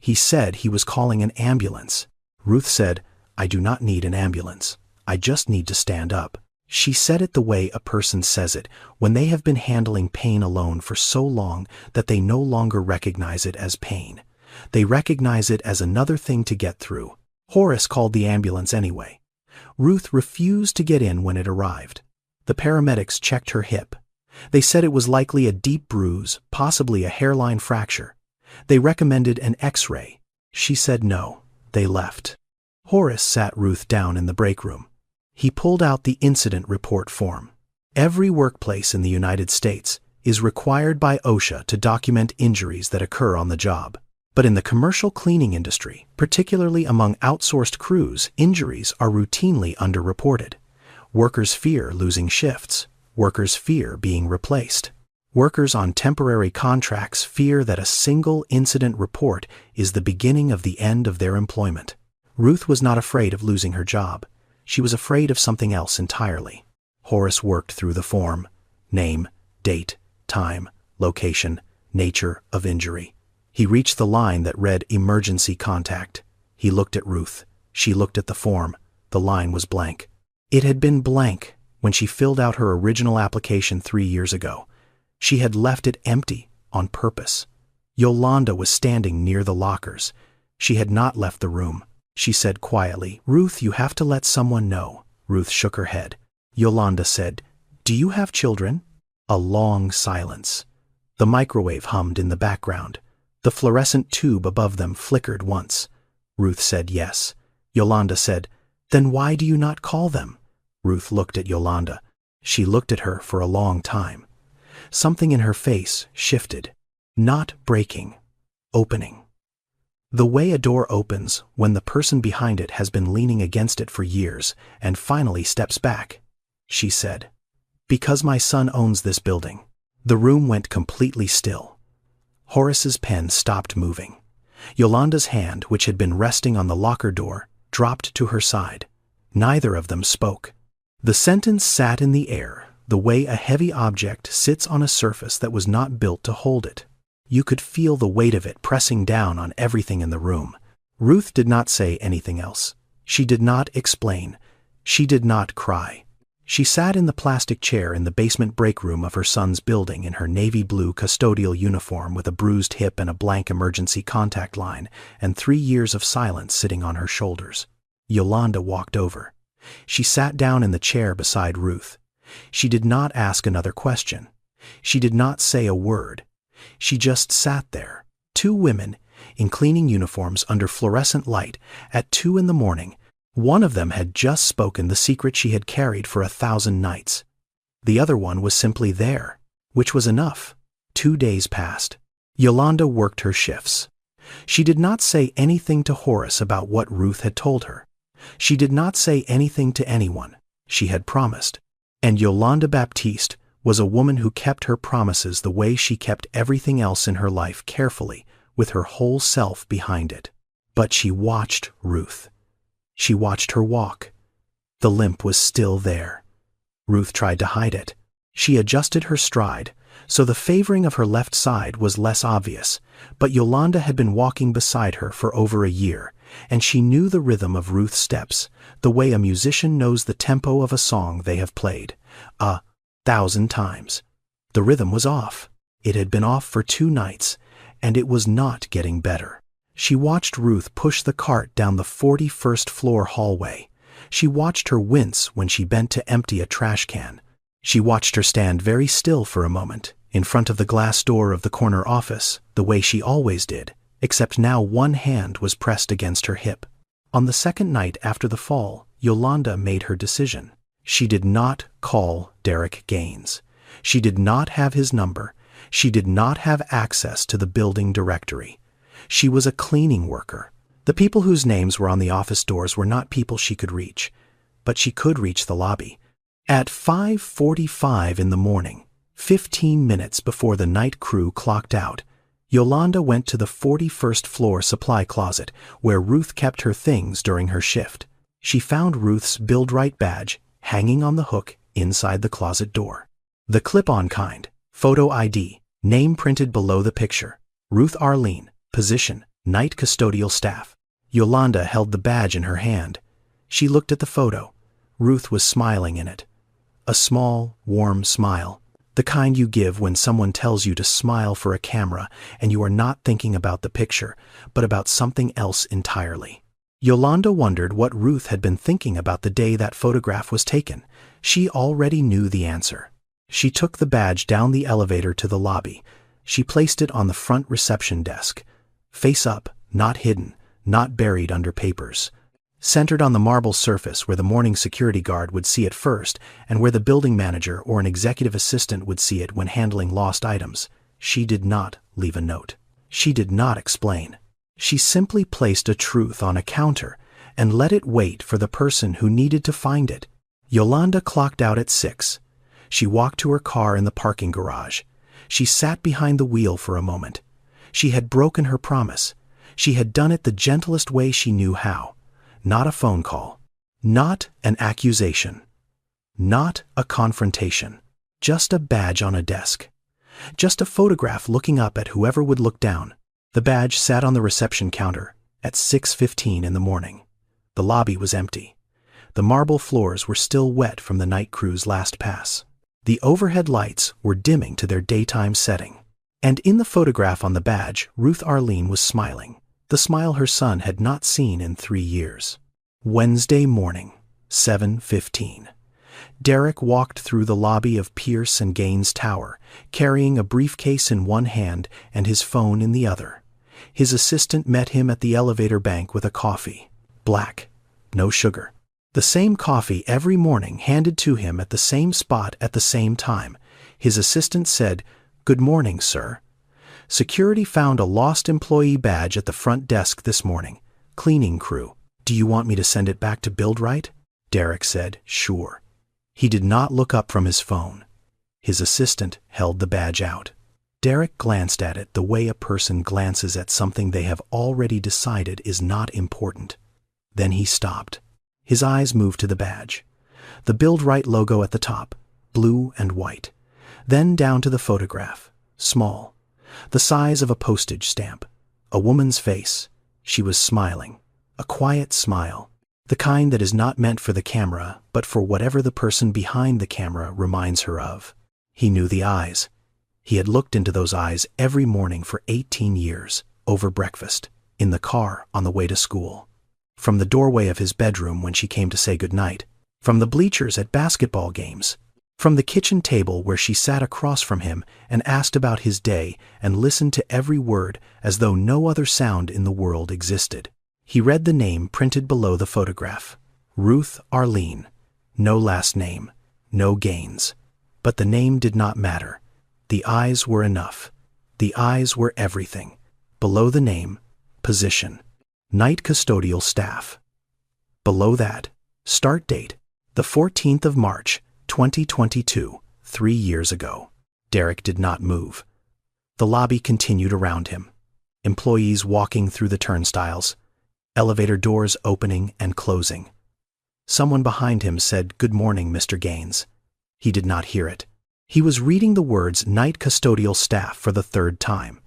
[SPEAKER 1] He said he was calling an ambulance. Ruth said, "I do not need an ambulance. I just need to stand up." She said it the way a person says it when they have been handling pain alone for so long that they no longer recognize it as pain. They recognize it as another thing to get through. Horace called the ambulance anyway. Ruth refused to get in when it arrived. The paramedics checked her hip. They said it was likely a deep bruise, possibly a hairline fracture. They recommended an X-ray. She said no. They left. Horace sat Ruth down in the break room. He pulled out the incident report form. Every workplace in the United States is required by OSHA to document injuries that occur on the job. But in the commercial cleaning industry, particularly among outsourced crews, injuries are routinely underreported. Workers fear losing shifts. Workers fear being replaced. Workers on temporary contracts fear that a single incident report is the beginning of the end of their employment. Ruth was not afraid of losing her job. She was afraid of something else entirely. Horace worked through the form. Name, date, time, location, nature of injury. He reached the line that read emergency contact. He looked at Ruth. She looked at the form. The line was blank. It had been blank when she filled out her original application 3 years ago. She had left it empty on purpose. Yolanda was standing near the lockers. She had not left the room. She said quietly, "Ruth, you have to let someone know." Ruth shook her head. Yolanda said, "Do you have children?" A long silence. The microwave hummed in the background. The fluorescent tube above them flickered once. Ruth said yes. Yolanda said, "Then why do you not call them?" Ruth looked at Yolanda. She looked at her for a long time. Something in her face shifted. Not breaking. Opening. The way a door opens when the person behind it has been leaning against it for years and finally steps back. She said, "Because my son owns this building." The room went completely still. Horace's pen stopped moving. Yolanda's hand, which had been resting on the locker door, dropped to her side. Neither of them spoke. The sentence sat in the air, the way a heavy object sits on a surface that was not built to hold it. You could feel the weight of it pressing down on everything in the room. Ruth did not say anything else. She did not explain. She did not cry. She sat in the plastic chair in the basement break room of her son's building in her navy blue custodial uniform with a bruised hip and a blank emergency contact line, and 3 years of silence sitting on her shoulders. Yolanda walked over. She sat down in the chair beside Ruth. She did not ask another question. She did not say a word. She just sat there. 2 women in cleaning uniforms under fluorescent light at 2 in the morning. One of them had just spoken the secret she had carried for 1,000 nights. The other one was simply there, which was enough. 2 days passed. Yolanda worked her shifts. She did not say anything to Horace about what Ruth had told her. She did not say anything to anyone. She had promised. And Yolanda Baptiste was a woman who kept her promises the way she kept everything else in her life carefully, with her whole self behind it. But she watched Ruth. She watched her walk. The limp was still there. Ruth tried to hide it. She adjusted her stride, so the favoring of her left side was less obvious, but Yolanda had been walking beside her for over a year, and she knew the rhythm of Ruth's steps, the way a musician knows the tempo of a song they have played 1,000 times. The rhythm was off. It had been off for 2 nights, and it was not getting better. She watched Ruth push the cart down the 41st floor hallway. She watched her wince when she bent to empty a trash can. She watched her stand very still for a moment, in front of the glass door of the corner office, the way she always did, except now one hand was pressed against her hip. On the second night after the fall, Yolanda made her decision. She did not call Derek Gaines. She did not have his number. She did not have access to the building directory. She was a cleaning worker. The people whose names were on the office doors were not people she could reach, but she could reach the lobby. At 5:45 in the morning, 15 minutes before the night crew clocked out, Yolanda went to the 41st floor supply closet where Ruth kept her things during her shift. She found Ruth's Billionaire badge hanging on the hook inside the closet door. The clip-on kind, photo ID, name printed below the picture. Ruth Arlene, position, night custodial staff. Yolanda held the badge in her hand. She looked at the photo. Ruth was smiling in it. A small, warm smile. The kind you give when someone tells you to smile for a camera and you are not thinking about the picture, but about something else entirely. Yolanda wondered what Ruth had been thinking about the day that photograph was taken. She already knew the answer. She took the badge down the elevator to the lobby. She placed it on the front reception desk. Face up, not hidden, not buried under papers. Centered on the marble surface where the morning security guard would see it first and where the building manager or an executive assistant would see it when handling lost items. She did not leave a note. She did not explain. She simply placed a truth on a counter and let it wait for the person who needed to find it. Yolanda clocked out at 6. She walked to her car in the parking garage. She sat behind the wheel for a moment. She had broken her promise. She had done it the gentlest way she knew how. Not a phone call. Not an accusation. Not a confrontation. Just a badge on a desk. Just a photograph looking up at whoever would look down. The badge sat on the reception counter at 6:15 in the morning. The lobby was empty. The marble floors were still wet from the night crew's last pass. The overhead lights were dimming to their daytime setting. And in the photograph on the badge, Ruth Arlene was smiling. The smile her son had not seen in 3 years. Wednesday morning, 7:15. Derek walked through the lobby of Pierce and Gaines Tower, carrying a briefcase in one hand and his phone in the other. His assistant met him at the elevator bank with a coffee. Black, no sugar. The same coffee every morning handed to him at the same spot at the same time. His assistant said, "Good morning, sir. Security found a lost employee badge at the front desk this morning. Cleaning crew. Do you want me to send it back to Billionaire?" Derek said, "Sure." He did not look up from his phone. His assistant held the badge out. Derek glanced at it the way a person glances at something they have already decided is not important. Then he stopped. His eyes moved to the badge. The Billionaire logo at the top, blue and white. Then down to the photograph, small. The size of a postage stamp. A woman's face. She was smiling. A quiet smile. The kind that is not meant for the camera, but for whatever the person behind the camera reminds her of. He knew the eyes. He had looked into those eyes every morning for 18 years, over breakfast, in the car on the way to school. From the doorway of his bedroom when she came to say goodnight. From the bleachers at basketball games. From the kitchen table where she sat across from him and asked about his day and listened to every word as though no other sound in the world existed. He read the name printed below the photograph. Ruth Arlene. No last name. No Gaines. But the name did not matter. The eyes were enough. The eyes were everything. Below the name, position. Night custodial staff. Below that, start date, the 14th of March, 2022, 3 years ago. Derek did not move. The lobby continued around him. Employees walking through the turnstiles. Elevator doors opening and closing. Someone behind him said, "Good morning, Mr. Gaines." He did not hear it. He was reading the words night custodial staff for the 3rd time.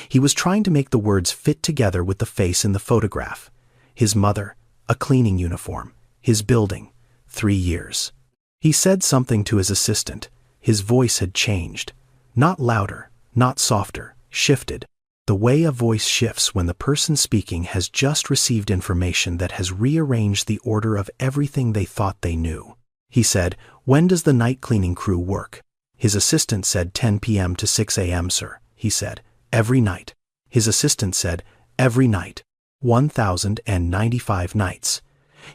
[SPEAKER 1] He was trying to make the words fit together with the face in the photograph. His mother, a cleaning uniform, his building, 3 years. He said something to his assistant. His voice had changed. Not louder, not softer, shifted. The way a voice shifts when the person speaking has just received information that has rearranged the order of everything they thought they knew. He said, "When does the night cleaning crew work?" His assistant said 10 p.m. to 6 a.m., sir. He said, "Every night." His assistant said, "Every night. 1,095 nights."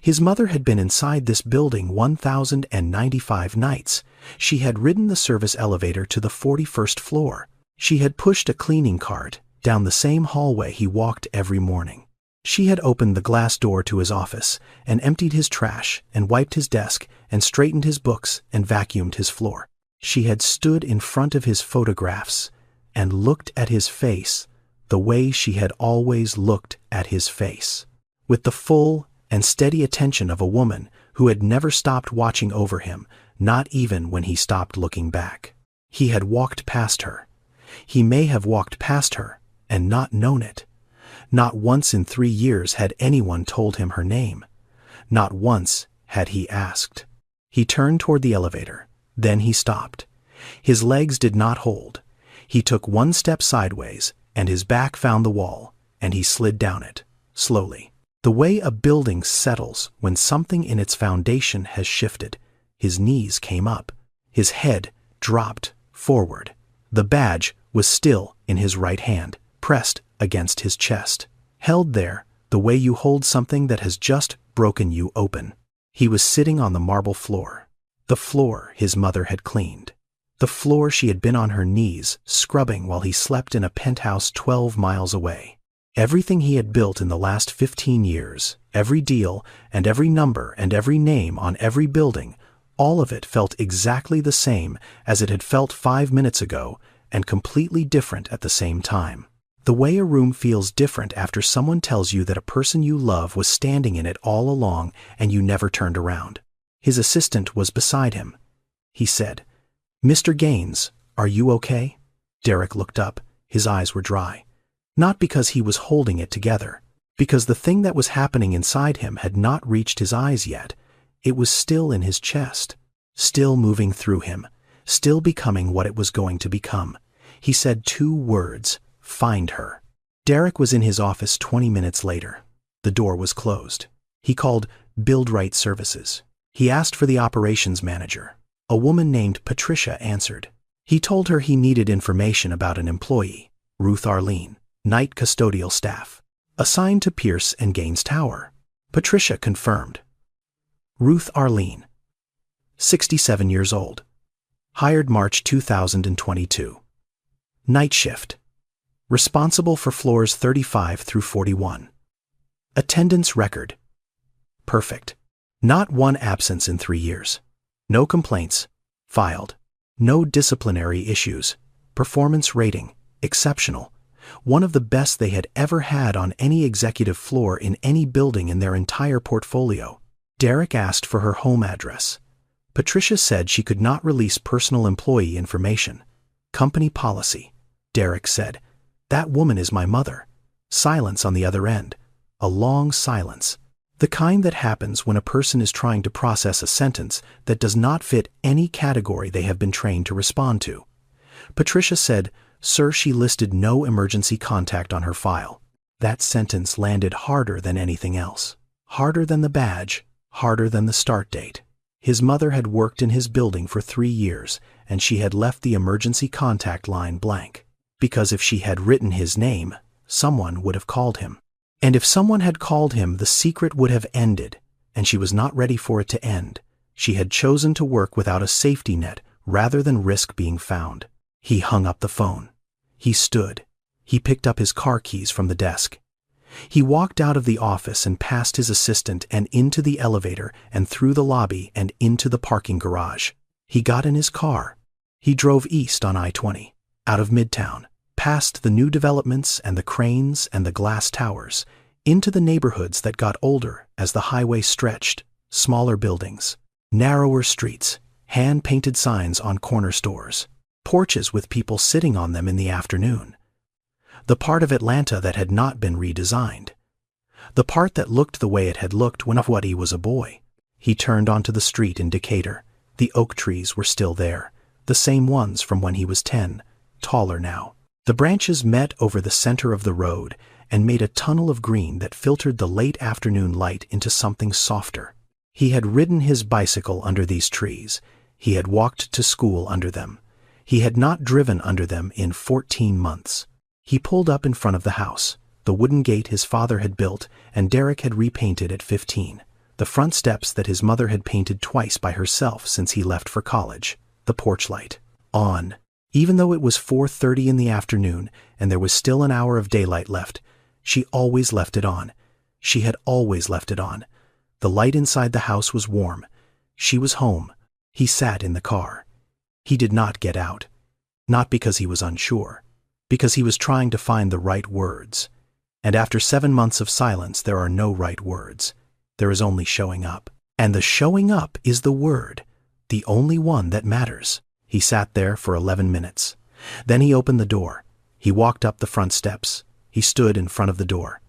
[SPEAKER 1] His mother had been inside this building 1,095 nights. She had ridden the service elevator to the 41st floor. She had pushed a cleaning cart down the same hallway he walked every morning. She had opened the glass door to his office and emptied his trash and wiped his desk and straightened his books and vacuumed his floor. She had stood in front of his photographs and looked at his face the way she had always looked at his face, with the full and steady attention of a woman who had never stopped watching over him, not even when he stopped looking back. He had walked past her. He may have walked past her and not known it. Not once in 3 years had anyone told him her name. Not once had he asked. He turned toward the elevator. Then he stopped. His legs did not hold. He took one step sideways, and his back found the wall, and he slid down it, slowly. The way a building settles when something in its foundation has shifted. His knees came up. His head dropped forward. The badge was still in his right hand, pressed against his chest, held there the way you hold something that has just broken you open. He was sitting on the marble floor, the floor his mother had cleaned, the floor she had been on her knees scrubbing while he slept in a penthouse 12 miles away. Everything he had built in the last 15 years, every deal and every number and every name on every building, all of it felt exactly the same as it had felt 5 minutes ago, and completely different at the same time. The way a room feels different after someone tells you that a person you love was standing in it all along and you never turned around. His assistant was beside him. He said, "Mr. Gaines, are you okay?" Derek looked up. His eyes were dry. Not because he was holding it together, because the thing that was happening inside him had not reached his eyes yet. It was still in his chest, still moving through him, still becoming what it was going to become. He said 2 words, "Find her." Derek was in his office 20 minutes later. The door was closed. He called Build Right Services. He asked for the operations manager. A woman named Patricia answered. He told her he needed information about an employee, Ruth Arlene, night custodial staff, assigned to Pierce and Gaines Tower. Patricia confirmed. Ruth Arlene, 67 years old. Hired March 2022. Night shift. Responsible for floors 35 through 41. Attendance record. Perfect. Not one absence in 3 years. No complaints filed. No disciplinary issues. Performance rating, exceptional. One of the best they had ever had on any executive floor in any building in their entire portfolio. Derek asked for her home address. Patricia said she could not release personal employee information. Company policy. Derek said, "That woman is my mother." Silence on the other end. A long silence. The kind that happens when a person is trying to process a sentence that does not fit any category they have been trained to respond to. Patricia said, "Sir, she listed no emergency contact on her file." That sentence landed harder than anything else. Harder than the badge, harder than the start date. His mother had worked in his building for 3 years, and she had left the emergency contact line blank. Because if she had written his name, someone would have called him. And if someone had called him, the secret would have ended, and she was not ready for it to end. She had chosen to work without a safety net rather than risk being found. He hung up the phone. He stood. He picked up his car keys from the desk. He walked out of the office and past his assistant and into the elevator and through the lobby and into the parking garage. He got in his car. He drove east on I-20, out of Midtown, past the new developments and the cranes and the glass towers, into the neighborhoods that got older as the highway stretched, smaller buildings, narrower streets, hand-painted signs on corner stores, porches with people sitting on them in the afternoon. The part of Atlanta that had not been redesigned. The part that looked the way it had looked when he was a boy. He turned onto the street in Decatur. The oak trees were still there, the same ones from when he was 10, taller now. The branches met over the center of the road and made a tunnel of green that filtered the late afternoon light into something softer. He had ridden his bicycle under these trees. He had walked to school under them. He had not driven under them in 14 months. He pulled up in front of the house, the wooden gate his father had built and Derek had repainted at 15. The front steps that his mother had painted twice by herself since he left for college. The porch light. On. Even though it was 4:30 in the afternoon and there was still an hour of daylight left, she always left it on. She had always left it on. The light inside the house was warm. She was home. He sat in the car. He did not get out. Not because he was unsure. Because he was trying to find the right words. And after 7 months of silence, there are no right words. There is only showing up. And the showing up is the word, the only one that matters. He sat there for 11 minutes. Then he opened the door. He walked up the front steps. He stood in front of the door.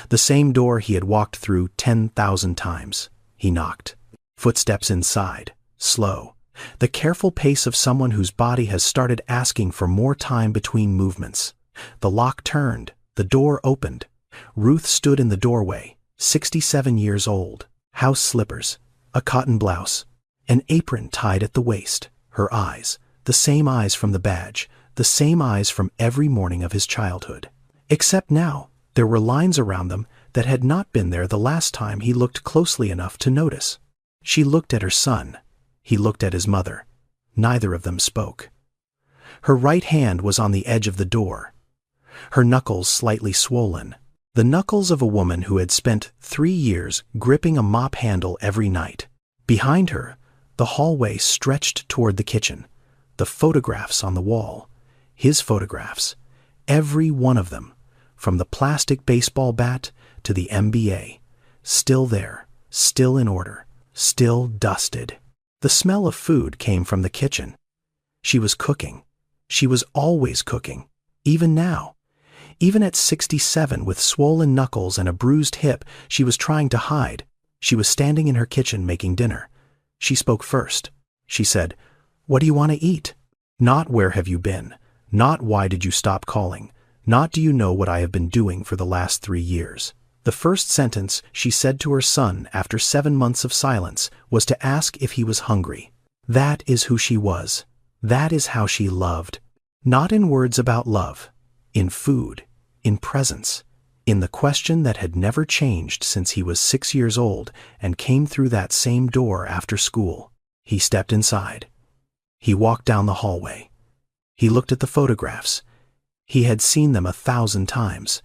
[SPEAKER 1] The same door he had walked through 10,000 times. He knocked. Footsteps inside. Slow. The careful pace of someone whose body has started asking for more time between movements. The lock turned. The door opened. Ruth stood in the doorway, 67 years old. House slippers. A cotton blouse. An apron tied at the waist. Her eyes. The same eyes from the badge. The same eyes from every morning of his childhood. Except now, there were lines around them that had not been there the last time he looked closely enough to notice. She looked at her son. He looked at his mother. Neither of them spoke. Her right hand was on the edge of the door. Her knuckles slightly swollen. The knuckles of a woman who had spent 3 years gripping a mop handle every night. Behind her, the hallway stretched toward the kitchen. The photographs on the wall. His photographs. Every one of them. From the plastic baseball bat to the MBA. Still there. Still in order. Still dusted. The smell of food came from the kitchen. She was cooking. She was always cooking. Even now. Even at 67 with swollen knuckles and a bruised hip, she was trying to hide. She was standing in her kitchen making dinner. She spoke first. She said, "What do you want to eat?" Not "Where have you been?" Not "Why did you stop calling?" Not "Do you know what I have been doing for the last 3 years?" The first sentence she said to her son after 7 months of silence was to ask if he was hungry. That is who she was. That is how she loved. Not in words about love. In food. In presence. In the question that had never changed since he was 6 years old and came through that same door after school. He stepped inside. He walked down the hallway. He looked at the photographs. He had seen them 1,000 times.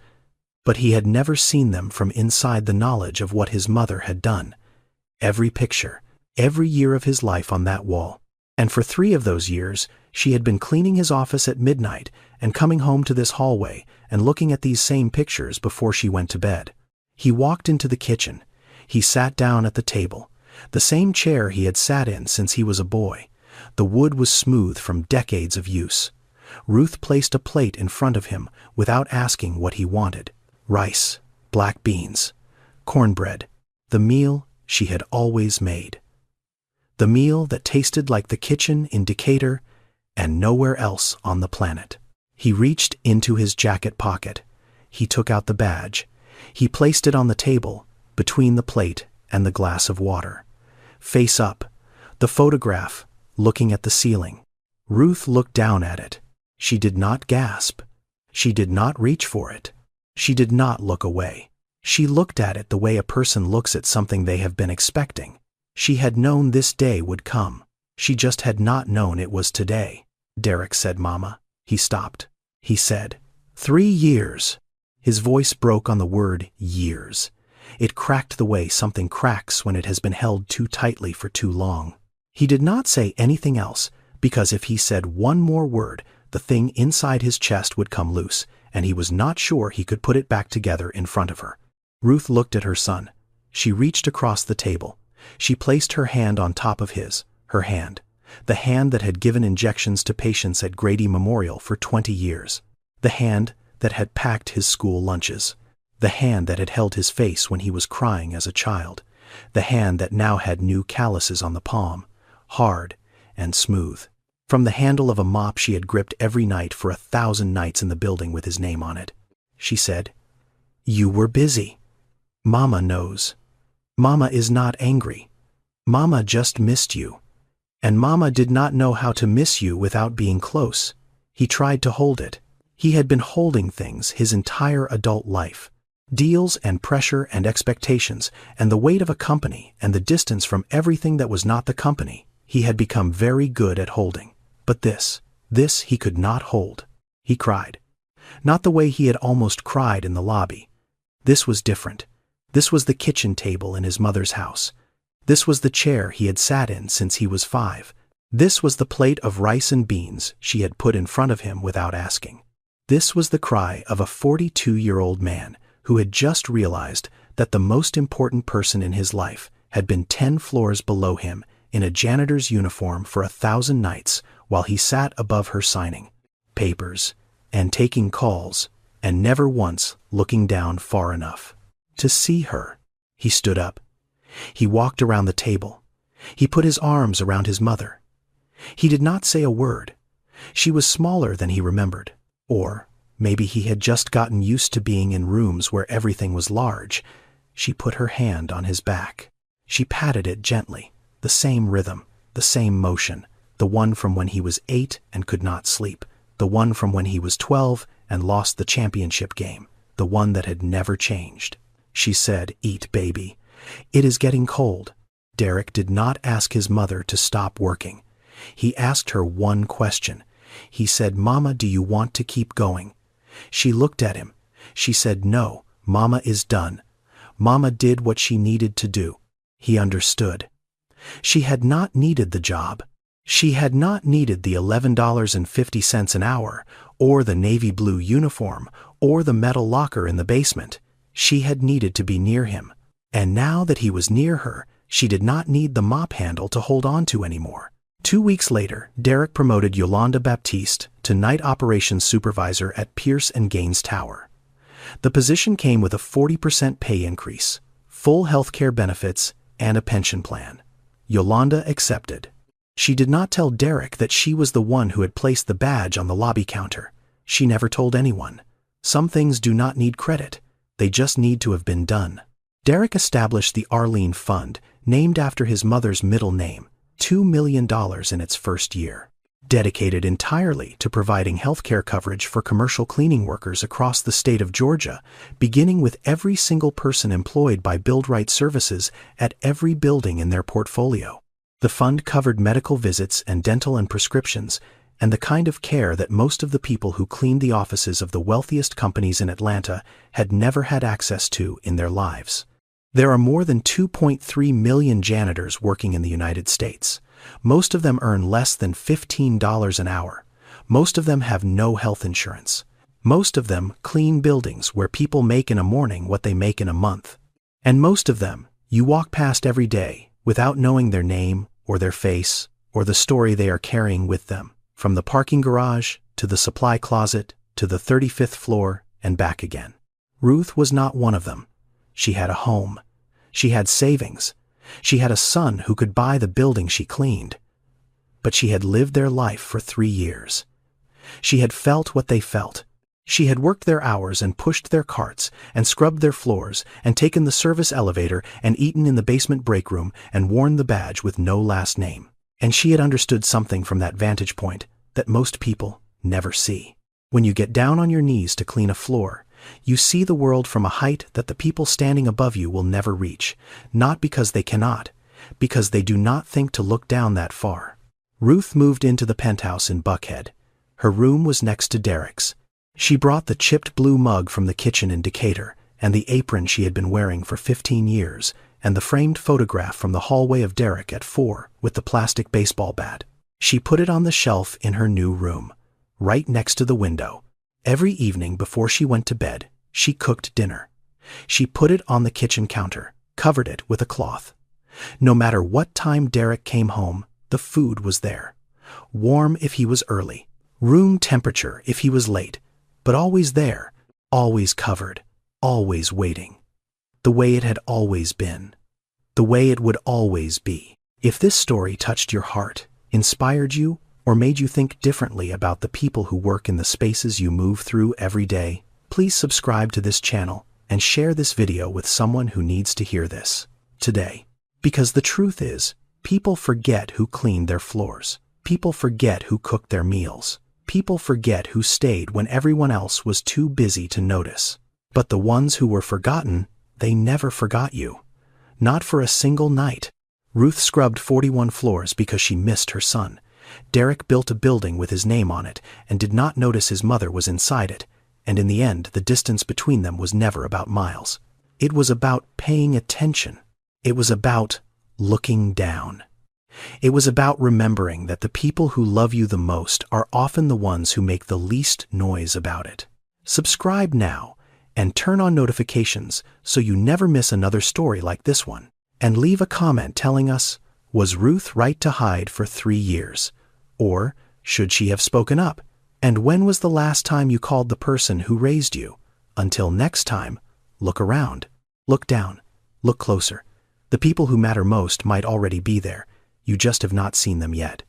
[SPEAKER 1] But he had never seen them from inside the knowledge of what his mother had done. Every picture, every year of his life on that wall. And for 3 of those years, she had been cleaning his office at midnight and coming home to this hallway and looking at these same pictures before she went to bed. He walked into the kitchen. He sat down at the table, the same chair he had sat in since he was a boy. The wood was smooth from decades of use. Ruth placed a plate in front of him without asking what he wanted. Rice, black beans, cornbread, the meal she had always made. The meal that tasted like the kitchen in Decatur and nowhere else on the planet. He reached into his jacket pocket. He took out the badge. He placed it on the table, between the plate and the glass of water. Face up, the photograph, looking at the ceiling. Ruth looked down at it. She did not gasp. She did not reach for it. She did not look away. She looked at it the way a person looks at something they have been expecting. She had known this day would come. She just had not known it was today. Derek said, "Mama." He stopped. He said, 3 years. His voice broke on the word years. It cracked the way something cracks when it has been held too tightly for too long. He did not say anything else, because if he said one more word, the thing inside his chest would come loose, and he was not sure he could put it back together in front of her. Ruth looked at her son. She reached across the table. She placed her hand on top of his, her hand, the hand that had given injections to patients at Grady Memorial for 20 years, the hand that had packed his school lunches, the hand that had held his face when he was crying as a child, the hand that now had new calluses on the palm, hard and smooth. From the handle of a mop she had gripped every night for 1,000 nights in the building with his name on it. She said, "You were busy. Mama knows. Mama is not angry. Mama just missed you. And Mama did not know how to miss you without being close." He tried to hold it. He had been holding things his entire adult life. Deals and pressure and expectations and the weight of a company and the distance from everything that was not the company, he had become very good at holding. But this he could not hold. He cried. Not the way he had almost cried in the lobby. This was different. This was the kitchen table in his mother's house. This was the chair he had sat in since he was 5. This was the plate of rice and beans she had put in front of him without asking. This was the cry of a 42-year-old man who had just realized that the most important person in his life had been 10 floors below him in a janitor's uniform for 1,000 nights while he sat above her signing papers and taking calls and never once looking down far enough to see her. He stood up. He walked around the table. He put his arms around his mother. He did not say a word. She was smaller than he remembered. Or maybe he had just gotten used to being in rooms where everything was large. She put her hand on his back. She patted it gently, the same rhythm, the same motion, the one from when he was 8 and could not sleep, the one from when he was 12 and lost the championship game, the one that had never changed. She said, "Eat, baby. It is getting cold." Derek did not ask his mother to stop working. He asked her one question. He said, "Mama, do you want to keep going?" She looked at him. She said, "No, Mama is done." Mama did what she needed to do. He understood. She had not needed the job. She had not needed the $11.50 an hour, or the navy blue uniform, or the metal locker in the basement. She had needed to be near him. And now that he was near her, she did not need the mop handle to hold on to anymore. 2 weeks later, Derek promoted Yolanda Baptiste to night operations supervisor at Pierce & Gaines Tower. The position came with a 40% pay increase, full health care benefits, and a pension plan. Yolanda accepted. She did not tell Derek that she was the one who had placed the badge on the lobby counter. She never told anyone. Some things do not need credit. They just need to have been done. Derek established the Arlene Fund, named after his mother's middle name, $2 million in its first year. Dedicated entirely to providing healthcare coverage for commercial cleaning workers across the state of Georgia, beginning with every single person employed by BuildRight Services at every building in their portfolio. The fund covered medical visits and dental and prescriptions, and the kind of care that most of the people who cleaned the offices of the wealthiest companies in Atlanta had never had access to in their lives. There are more than 2.3 million janitors working in the United States. Most of them earn less than $15 an hour. Most of them have no health insurance. Most of them clean buildings where people make in a morning what they make in a month. And most of them you walk past every day without knowing their name or their face or the story they are carrying with them, from the parking garage to the supply closet to the 35th floor and back again. Ruth was not one of them. She had a home. She had savings. She had a son who could buy the building she cleaned. But she had lived their life for 3 years. She had felt what they felt. She had worked their hours and pushed their carts and scrubbed their floors and taken the service elevator and eaten in the basement break room and worn the badge with no last name. And she had understood something from that vantage point that most people never see. When you get down on your knees to clean a floor, you see the world from a height that the people standing above you will never reach, not because they cannot, because they do not think to look down that far. Ruth moved into the penthouse in Buckhead. Her room was next to Derek's. She brought the chipped blue mug from the kitchen in Decatur, and the apron she had been wearing for 15 years, and the framed photograph from the hallway of Derek at 4 with the plastic baseball bat. She put it on the shelf in her new room, right next to the window. Every evening before she went to bed, she cooked dinner. She put it on the kitchen counter, covered it with a cloth. No matter what time Derek came home, the food was there. Warm if he was early, room temperature if he was late, but always there, always covered, always waiting. The way it had always been. The way it would always be. If this story touched your heart, inspired you, or made you think differently about the people who work in the spaces you move through every day, please subscribe to this channel and share this video with someone who needs to hear this today. Because the truth is, people forget who cleaned their floors. People forget who cooked their meals. People forget who stayed when everyone else was too busy to notice. But the ones who were forgotten, they never forgot you. Not for a single night. Ruth scrubbed 41 floors because she missed her son. Derek built a building with his name on it and did not notice his mother was inside it, and in the end the distance between them was never about miles. It was about paying attention. It was about looking down. It was about remembering that the people who love you the most are often the ones who make the least noise about it. Subscribe now and turn on notifications so you never miss another story like this one. And leave a comment telling us, was Ruth right to hide for 3 years? Or should she have spoken up? And when was the last time you called the person who raised you? Until next time, look around, look down, look closer. The people who matter most might already be there. You just have not seen them yet.